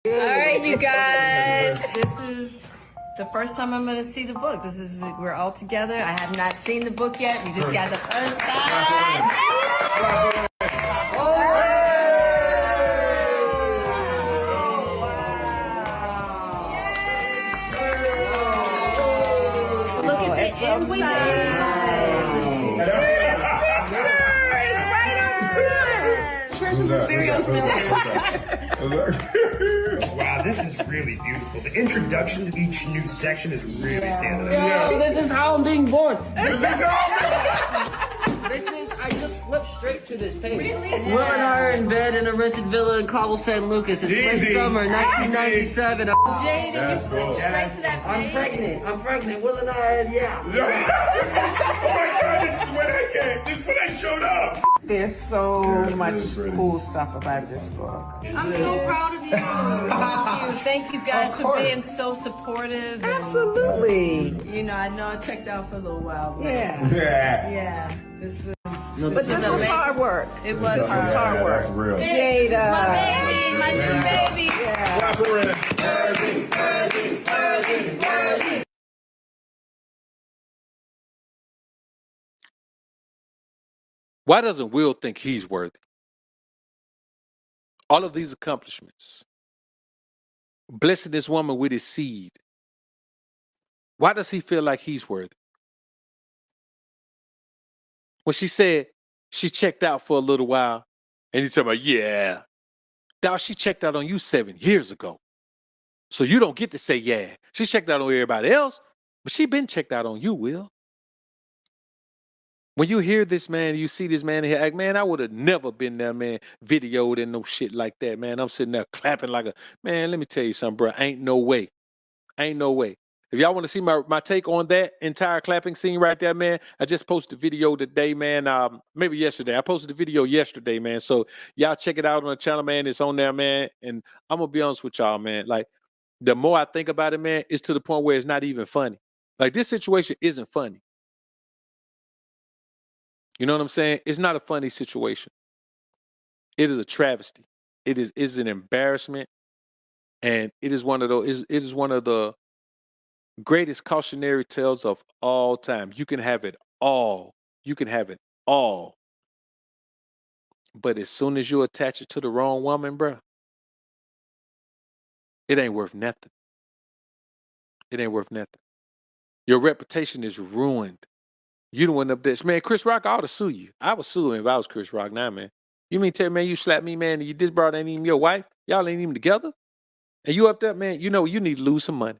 All right, you guys. This is the first time I'm going to see the book. We're all together. I have not seen the book yet. We just got the first time. Look at the inside. Wow, this is really beautiful. The introduction to each new section is really standing out. Yeah, this is how I'm being born. I just flipped straight to this page. Really? Will and I are in bed in a rented villa in Cabo San Lucas. It's late summer, 1997. Jada, you flipped straight to that page? I'm pregnant. Will and I are, yeah. Oh my God, this is when I came. This is when I showed up. There's so much cool stuff about this book. I'm so proud of you. Thank you guys for being so supportive. Absolutely. You know I checked out for a little while. But Yeah. This was. But this was hard work. It was hard work. That's real. Jada. My baby, my new baby. Clap her in. Why doesn't Will think he's worthy? All of these accomplishments, blessing this woman with his seed. Why does he feel like he's worthy? When she said she checked out for a little while, and you talk about, yeah, dog, she checked out on you 7 years ago. So you don't get to say, yeah. She checked out on everybody else, but she been checked out on you, Will. When you hear this, man, you see this man here, like, man, I would have never been there, man, videoed and no shit like that, man. I'm sitting there clapping like man, let me tell you something, bro. Ain't no way. Ain't no way. If y'all want to see my take on that entire clapping scene right there, man, I just posted a video today, man. Maybe yesterday. I posted a video yesterday, man. So y'all check it out on the channel, man. It's on there, man. And I'm going to be honest with y'all, man. Like, The more I think about it, man, it's to the point where it's not even funny. Like, this situation isn't funny. You know what I'm saying? It's not a funny situation. It is a travesty. It is an embarrassment, and it is one of those. It is one of the greatest cautionary tales of all time. You can have it all. You can have it all. But as soon as you attach it to the wrong woman, bruh, it ain't worth nothing. It ain't worth nothing. Your reputation is ruined. You don't end up this. Man, Chris Rock, I ought to sue you. I would sue him if I was Chris Rock now, man. You mean tell me, man, you slapped me, man, and you this brought ain't even your wife? Y'all ain't even together? And you up there, man, you know you need to lose some money.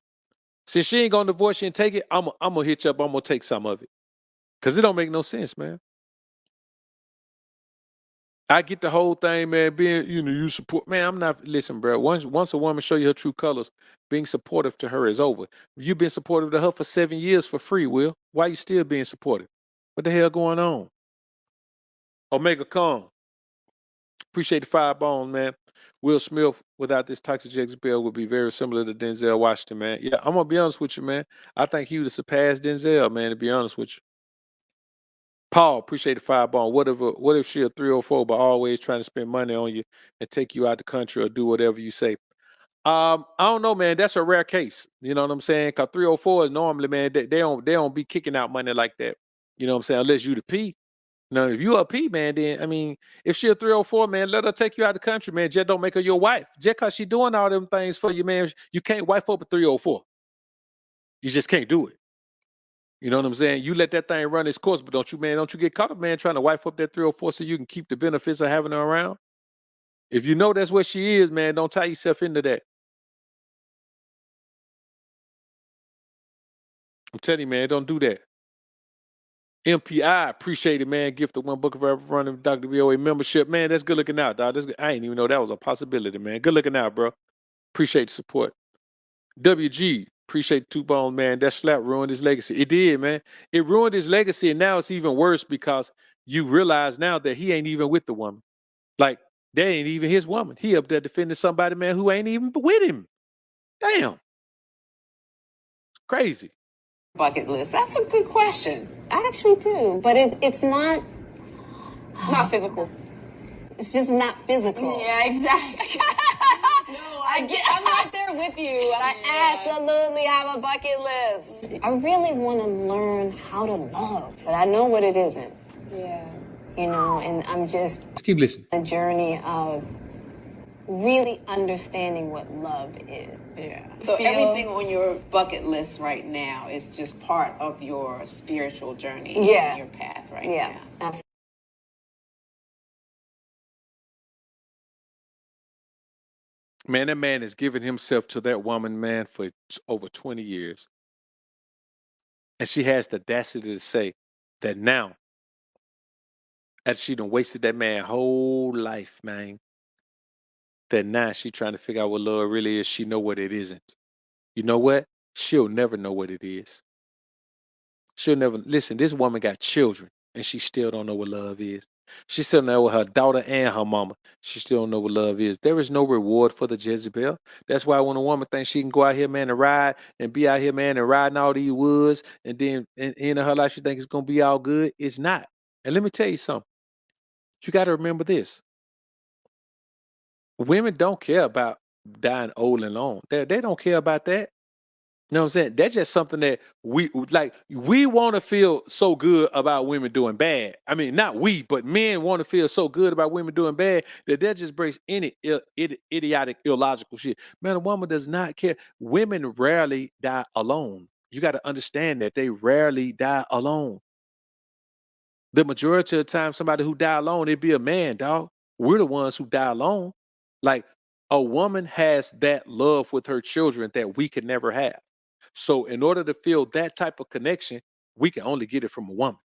Since she ain't gonna divorce you and take it, I'm gonna hit you up, I'm gonna take some of it. Cause it don't make no sense, man. I get the whole thing, man, being, you support. Man, I'm not, listen, bro. Once a woman show you her true colors, being supportive to her is over. You've been supportive to her for 7 years for free, Will. Why you still being supportive? What the hell going on? Omega Kong. Appreciate the 5 bones, man. Will Smith, without this toxic Jezebel, would be very similar to Denzel Washington, man. Yeah, I'm gonna be honest with you, man. I think he would have surpassed Denzel, man, to be honest with you. Paul, appreciate the 5 bone. What if she a 304, but always trying to spend money on you and take you out the country or do whatever you say? I don't know, man. That's a rare case. You know what I'm saying? Cause 304 is normally, man, they don't be kicking out money like that. You know what I'm saying? Unless you the P. Now, if you a P, man, then I mean, if she a 304, man, let her take you out the country, man. Just don't make her your wife. Just cause she doing all them things for you, man. You can't wife up a 304. You just can't do it. You know what I'm saying? You let that thing run its course, but don't you get caught up, man, trying to wife up that 304 so you can keep the benefits of having her around. If you know that's what she is, man, don't tie yourself into that. I'm telling you, man, don't do that. MPI, appreciate it, man. Gift of $1 of ever running Dr. BOA membership. Man, that's good looking out, dog. I didn't even know that was a possibility, man. Good looking out, bro. Appreciate the support. WG, appreciate the 2 bones, man. That slap ruined his legacy. It did, man. It ruined his legacy, and now it's even worse because you realize now that he ain't even with the woman. Like, that ain't even his woman. He up there defending somebody, man, who ain't even with him. Damn. It's crazy. Bucket list. That's a good question. I actually do, but it's not physical. It's just not physical. Yeah, exactly. I'm right there with you, and I absolutely have a bucket list. I really want to learn how to love, but I know what it isn't. Yeah. You know, and I'm just Let's keep listening. a journey of really understanding what love is. Yeah. So everything on your bucket list right now is just part of your spiritual journey, Yeah. your path right Yeah, now. absolutely. Man, that man has given himself to that woman, man, for over 20 years. And she has the audacity to say that now, as she done wasted that man's whole life, man, that now she trying to figure out what love really is. She know what it isn't. You know what? She'll never know what it is. She'll never, listen, this woman got children and she still don't know what love is. She still don't know what her daughter and her mama. She still don't know what love is. There is no reward for the Jezebel. That's why when a woman thinks she can go out here, man, and ride and be out here, man, and riding all these woods, and then in the end of her life, she thinks it's going to be all good. It's not. And let me tell you something. You got to remember this. Women don't care about dying old and alone. They don't care about that. You know what I'm saying? That's just something that we want to feel so good about women doing bad. I mean, not we, but men want to feel so good about women doing bad that just breaks any idiotic, illogical shit. Man, a woman does not care. Women rarely die alone. You got to understand that they rarely die alone. The majority of the time, somebody who die alone, it'd be a man, dog. We're the ones who die alone. Like, a woman has that love with her children that we could never have. So in order to feel that type of connection, we can only get it from a woman.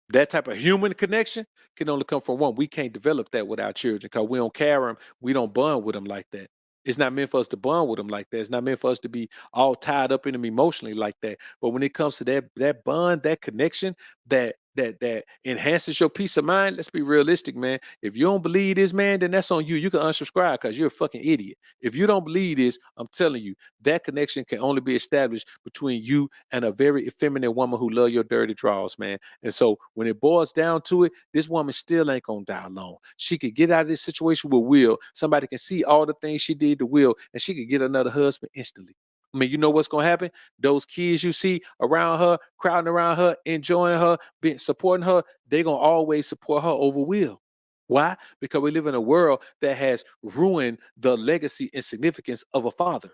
That type of human connection can only come from one. We can't develop that with our children because we don't carry them. We don't bond with them like that. It's not meant for us to bond with them like that. It's not meant for us to be all tied up in them emotionally like that. But when it comes to that bond, that connection, that that enhances your peace of mind, let's be realistic, man. If you don't believe this, man, then that's on you. You can unsubscribe because you're a fucking idiot. If you don't believe this, I'm telling you, that connection can only be established between you and a very effeminate woman who love your dirty draws, man. And so when it boils down to it, this woman still ain't gonna die alone. She could get out of this situation with Will. Somebody can see all the things she did to Will, and she could get another husband instantly. I mean, you know what's gonna happen? Those kids you see around her, crowding around her, enjoying her, supporting her, they're gonna always support her over Will. Why? Because we live in a world that has ruined the legacy and significance of a father.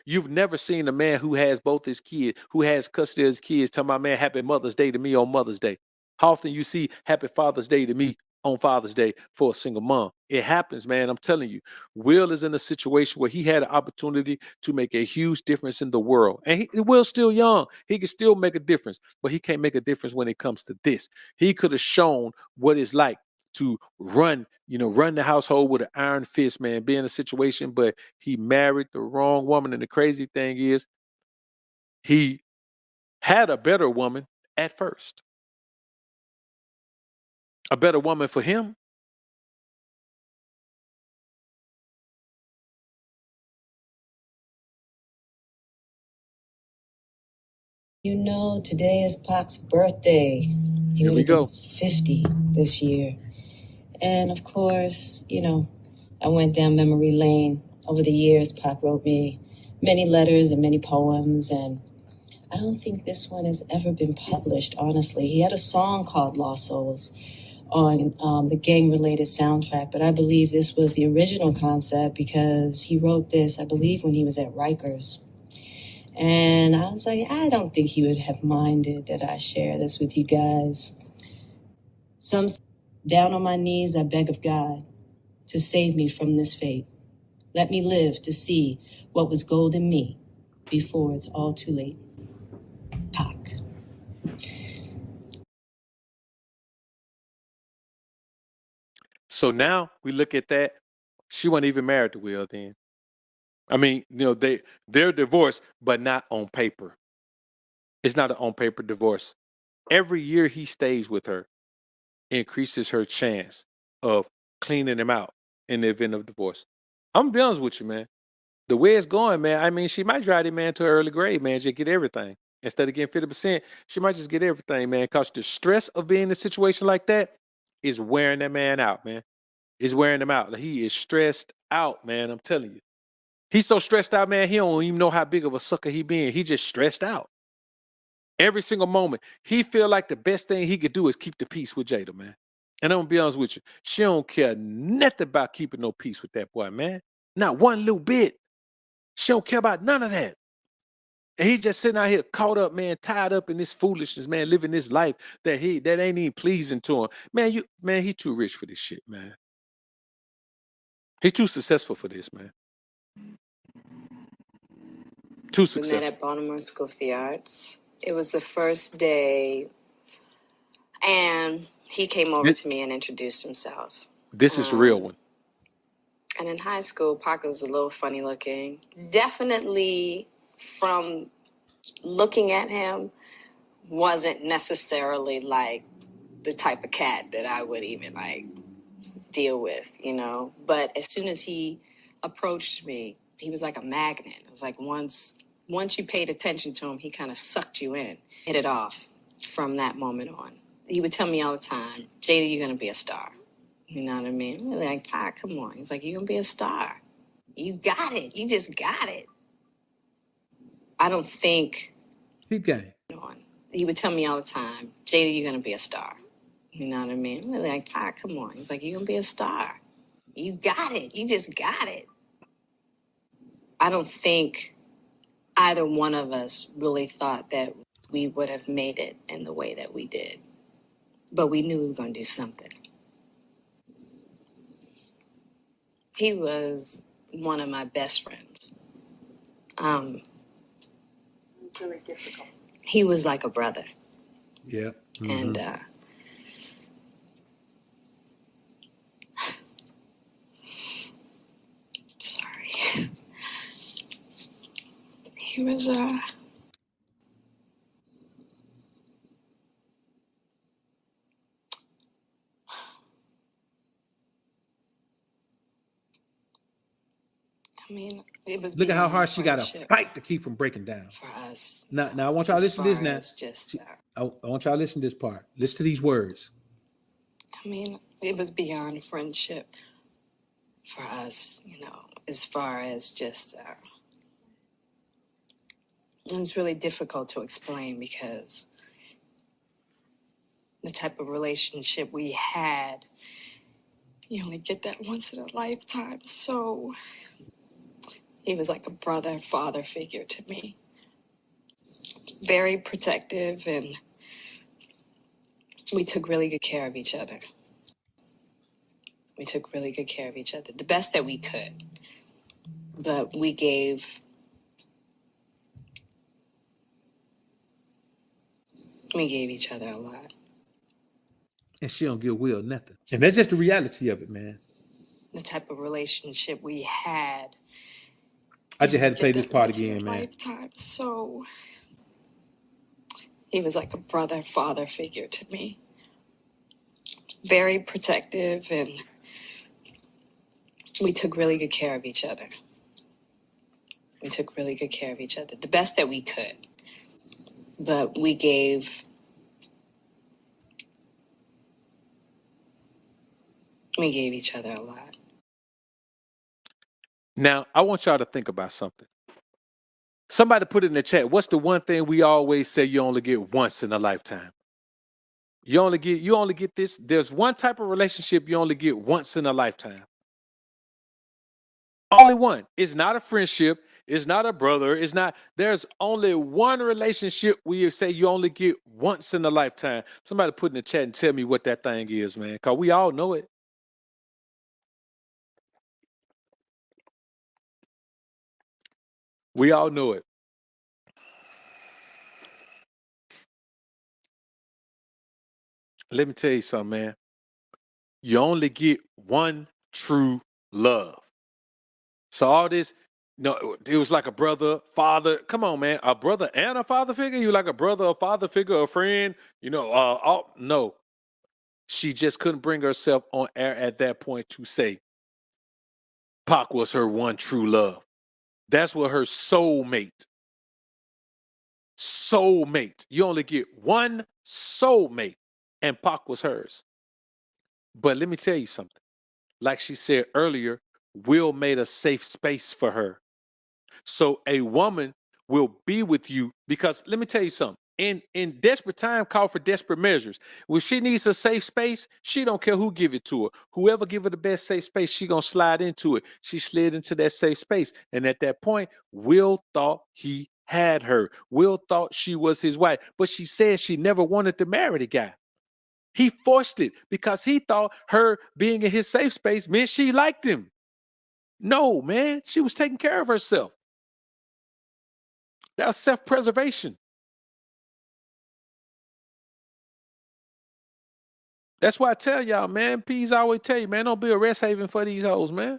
You've never seen a man who has both his kids, who has custody of his kids, tell my man Happy Mother's Day to me on Mother's Day. How often you see Happy Father's Day to me on Father's Day for a single mom? It happens, man. I'm telling you. Will is in a situation where he had an opportunity to make a huge difference in the world. And Will's still young. He can still make a difference, but he can't make a difference when it comes to this. He could have shown what it's like to run the household with an iron fist, man, be in a situation, but he married the wrong woman. And the crazy thing is, he had a better woman at first. A better woman for him. You know, today is Pac's birthday. He Here would we have been go. 50 this year. And of course, I went down memory lane. Over the years, Pac wrote me many letters and many poems, and I don't think this one has ever been published, honestly. He had a song called Lost Souls on the gang-related soundtrack, but I believe this was the original concept because he wrote this, I believe, when he was at Rikers. And I was like, I don't think he would have minded that I share this with you guys. Down on my knees, I beg of God to save me from this fate. Let me live to see what was gold in me before it's all too late. Pac. So now we look at that. She wasn't even married to Will then. I mean, they're divorced, but not on paper. It's not an on paper divorce. Every year he stays with her increases her chance of cleaning him out in the event of divorce. I'm gonna be honest with you, man. The way it's going, man, I mean, she might drive that man to an early grave, man, just get everything. Instead of getting 50%, she might just get everything, man, because the stress of being in a situation like that is wearing that man out, man. It's wearing him out. Like, he is stressed out, man. I'm telling you. He's so stressed out, man, he don't even know how big of a sucker he being. He just stressed out. Every single moment. He feel like the best thing he could do is keep the peace with Jada, man. And I'm gonna be honest with you. She don't care nothing about keeping no peace with that boy, man. Not one little bit. She don't care about none of that. And he just sitting out here caught up, man, tied up in this foolishness, man, living this life that ain't even pleasing to him. Man, he too rich for this shit, man. He's too successful for this, man. Too We successful. met at Baltimore School of the Arts. It was the first day, and he came over to me and introduced himself. This is the real one. And in high school, Pac was a little funny looking. Definitely from looking at him, wasn't necessarily like the type of cat that I would even like deal with, But as soon as he approached me, he was like a magnet. It was like once you paid attention to him, he kind of sucked you in, hit it off from that moment on. He would tell me all the time, Jada, you're going to be a star. You know what I mean? I'm like, Pac, come on. He's like, you're going to be a star. You got it. You just got it. I don't think... Keep going. He would tell me all the time, Jada, you're going to be a star. You know what I mean? I'm like, Pac, come on. He's like, you're going to be a star. You got it. You just got it. I don't think either one of us really thought that we would have made it in the way that we did. But we knew we were going to do something. He was one of my best friends. It's really difficult. He was like a brother. Yeah. Mm-hmm. And sorry. He was I mean, it was Look at how beyond hard she got to friendship fight to keep from breaking down. for us. Now I want y'all to As listen to this far now. as just, I want y'all to listen to this part. Listen to these words. I mean, it was beyond friendship for us, you know, as far as just, it's really difficult to explain because the type of relationship we had, you only get that once in a lifetime. So he was like a brother, father figure to me. Very protective, and we took really good care of each other. We took really good care of each other, the best that we could. But we gave each other a lot. And she don't give Will nothing. And that's just the reality of it, man. The type of relationship we had. I just had to play this part once in again, a man. Lifetime. So he was like a brother, father figure to me. Very protective, and we took really good care of each other. We took really good care of each other, the best that we could. But we gave each other a lot. Now, I want y'all to think about something. Somebody put it in the chat. What's the one thing we always say you only get once in a lifetime? You only get this. There's one type of relationship you only get once in a lifetime. Only one. It's not a friendship. It's not a brother. It's not. There's only one relationship where you say you only get once in a lifetime. Somebody put in the chat and tell me what that thing is, man. Because we all know it. We all know it. Let me tell you something, man. You only get one true love. So all this, no, it was like a brother, father. Come on, man. A brother and a father figure? You like a brother, a father figure, a friend? No. She just couldn't bring herself on air at that point to say Pac was her one true love. That's what her soulmate. Soulmate. You only get one soulmate, and Pac was hers. But let me tell you something. Like she said earlier, Will made a safe space for her. So a woman will be with you because let me tell you something. In desperate time, call for desperate measures. When she needs a safe space, she don't care who give it to her. Whoever give her the best safe space, she gonna slide into it. She slid into that safe space. And at that point, Will thought he had her. Will thought she was his wife. But she said she never wanted to marry the guy. He forced it because he thought her being in his safe space meant she liked him. No, man, she was taking care of herself. That was self-preservation. That's why I tell y'all, man, P's always tell you, man, don't be a rest haven for these hoes, man.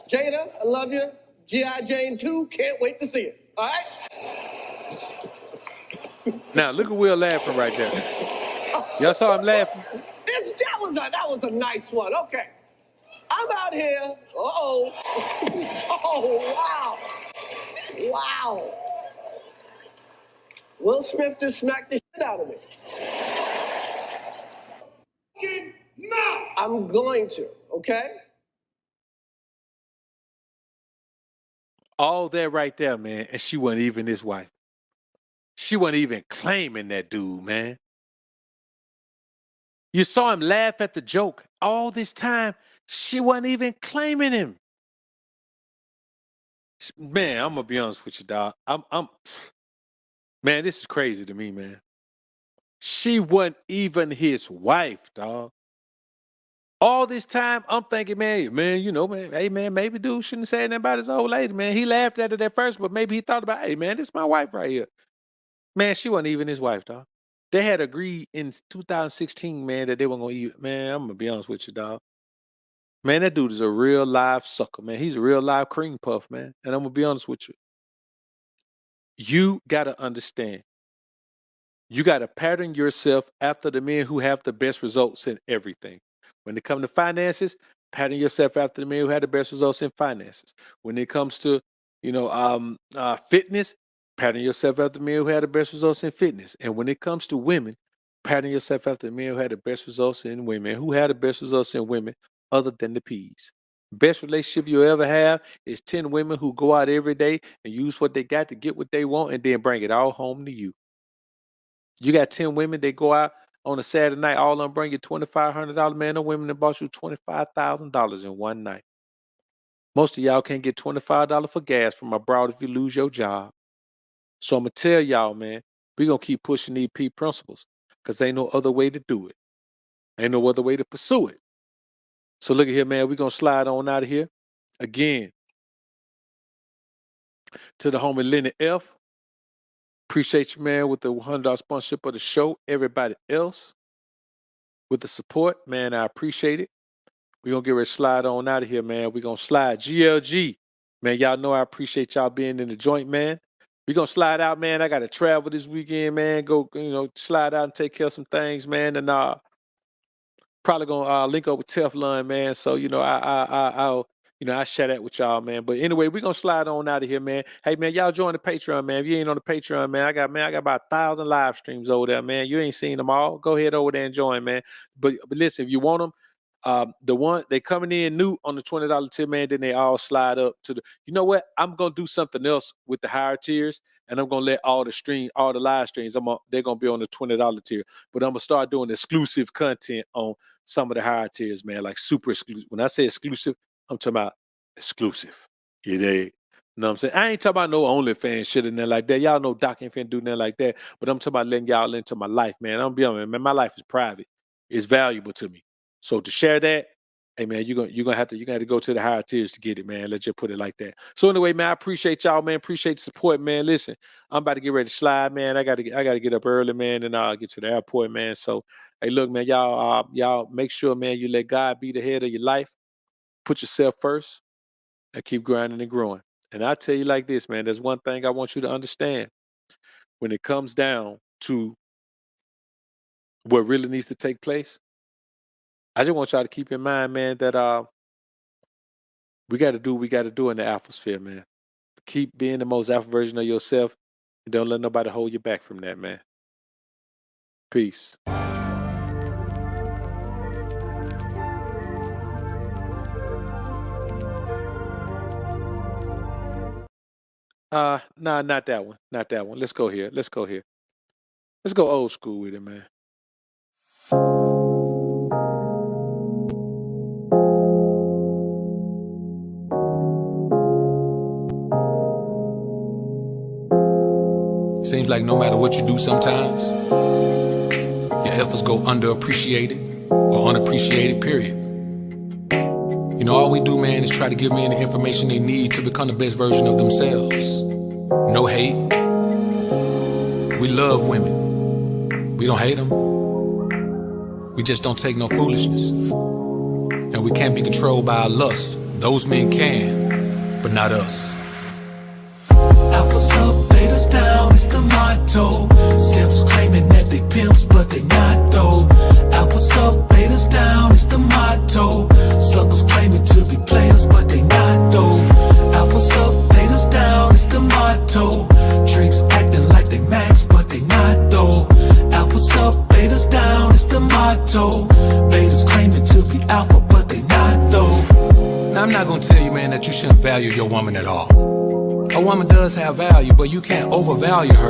Jada, I love you. G.I. Jane 2, can't wait to see it. All right? Now, look at Will laughing right there. Y'all saw him laughing? That was a nice one. Okay. I'm out here. Uh-oh. Oh, wow. Wow. Will Smith just smacked the shit out of me. No! I'm going to, okay? All that right there, man, and she wasn't even his wife. She wasn't even claiming that dude, man. You saw him laugh at the joke. All this time, she wasn't even claiming him. Man, I'm gonna be honest with you, dog. Man, this is crazy to me, man. She wasn't even his wife, dog. All this time, I'm thinking, man, you know, man, hey, man, maybe dude shouldn't say nothing about his old lady, man. He laughed at it at first, but maybe he thought about, hey, man, this is my wife right here. Man, she wasn't even his wife, dog. They had agreed in 2016, man, that they weren't gonna eat. Man, I'm gonna be honest with you, dog. Man, that dude is a real live sucker, man. He's a real live cream puff, man. And I'm gonna be honest with you. You gotta understand. You got to pattern yourself after the men who have the best results in everything. When it comes to finances, pattern yourself after the men who had the best results in finances. When it comes to, fitness, pattern yourself after the men who had the best results in fitness. And when it comes to women, pattern yourself after the men who had the best results in women. Who had the best results in women other than the P's? Best relationship you'll ever have is 10 women who go out every day and use what they got to get what they want and then bring it all home to you. You got 10 women, they go out on a Saturday night, all of them bring you $2,500. Man, the women that bought you $25,000 in one night. Most of y'all can't get $25 for gas from abroad if you lose your job. So I'm going to tell y'all, man, we're going to keep pushing these P principles because ain't no other way to do it. Ain't no other way to pursue it. So look at here, man, we're going to slide on out of here. Again, to the homie Lenny F. Appreciate you, man, with the $100 sponsorship of the show. Everybody else with the support, man, I appreciate it. We're going to get ready to slide on out of here, man. We're going to slide. GLG, man, y'all know I appreciate y'all being in the joint, man. We're going to slide out, man. I got to travel this weekend, man. Go, slide out and take care of some things, man. And probably going to link up with Teflon, man. So, I'll share that with y'all, man. But anyway, we're going to slide on out of here, man. Hey, man, y'all join the Patreon, man. If you ain't on the Patreon, man, I got about 1,000 live streams over there, man. You ain't seen them all. Go ahead over there and join, man. But listen, if you want them, they coming in new on the $20 tier, man, then they all slide up to the, you know what? I'm going to do something else with the higher tiers, and I'm going to let all the live streams, they're going to be on the $20 tier, but I'm going to start doing exclusive content on some of the higher tiers, man, like super exclusive. When I say exclusive, I'm talking about exclusive. You know what I'm saying? I ain't talking about no OnlyFans shit in there like that. Y'all know Doc ain't finna do nothing like that, but I'm talking about letting y'all into my life, man. I'm be honest, man, my life is private. It's valuable to me. So to share that, hey man, you're gonna have to go to the higher tiers to get it, man. Let's just put it like that. So anyway, man, I appreciate y'all, man. Appreciate the support, man. Listen, I'm about to get ready to slide, man. I gotta get up early, man, and I'll get to the airport, man. So hey, look, man, y'all make sure, man, you let God be the head of your life. Put yourself first and keep grinding and growing. And I tell you like this, man, there's one thing I want you to understand. When it comes down to what really needs to take place, I just want y'all to keep in mind, man, that we got to do what we got to do in the alpha sphere, man. Keep being the most alpha version of yourself and don't let nobody hold you back from that, man. Peace. Nah, not that one. Not that one. Let's go here. Let's go old school with it, man. Seems like no matter what you do sometimes, your efforts go underappreciated or unappreciated, period. You know, all we do, man, is try to give men the information they need to become the best version of themselves. No hate. We love women. We don't hate them. We just don't take no foolishness. And we can't be controlled by our lust. Those men can, but not us. Alphas up, betas down, it's the motto. Simps claiming that they pimps, but they not though. Alphas up, betas down, it's the motto. Suckers claiming to be players, but they not though. Alphas up, betas down, it's the motto. Tricks acting like they max, but they not though. Alphas up, betas down, it's the motto. Betas claiming to be alpha, but they not though. Now I'm not gonna tell you, man, that you shouldn't value your woman at all. A woman does have value, but you can't overvalue her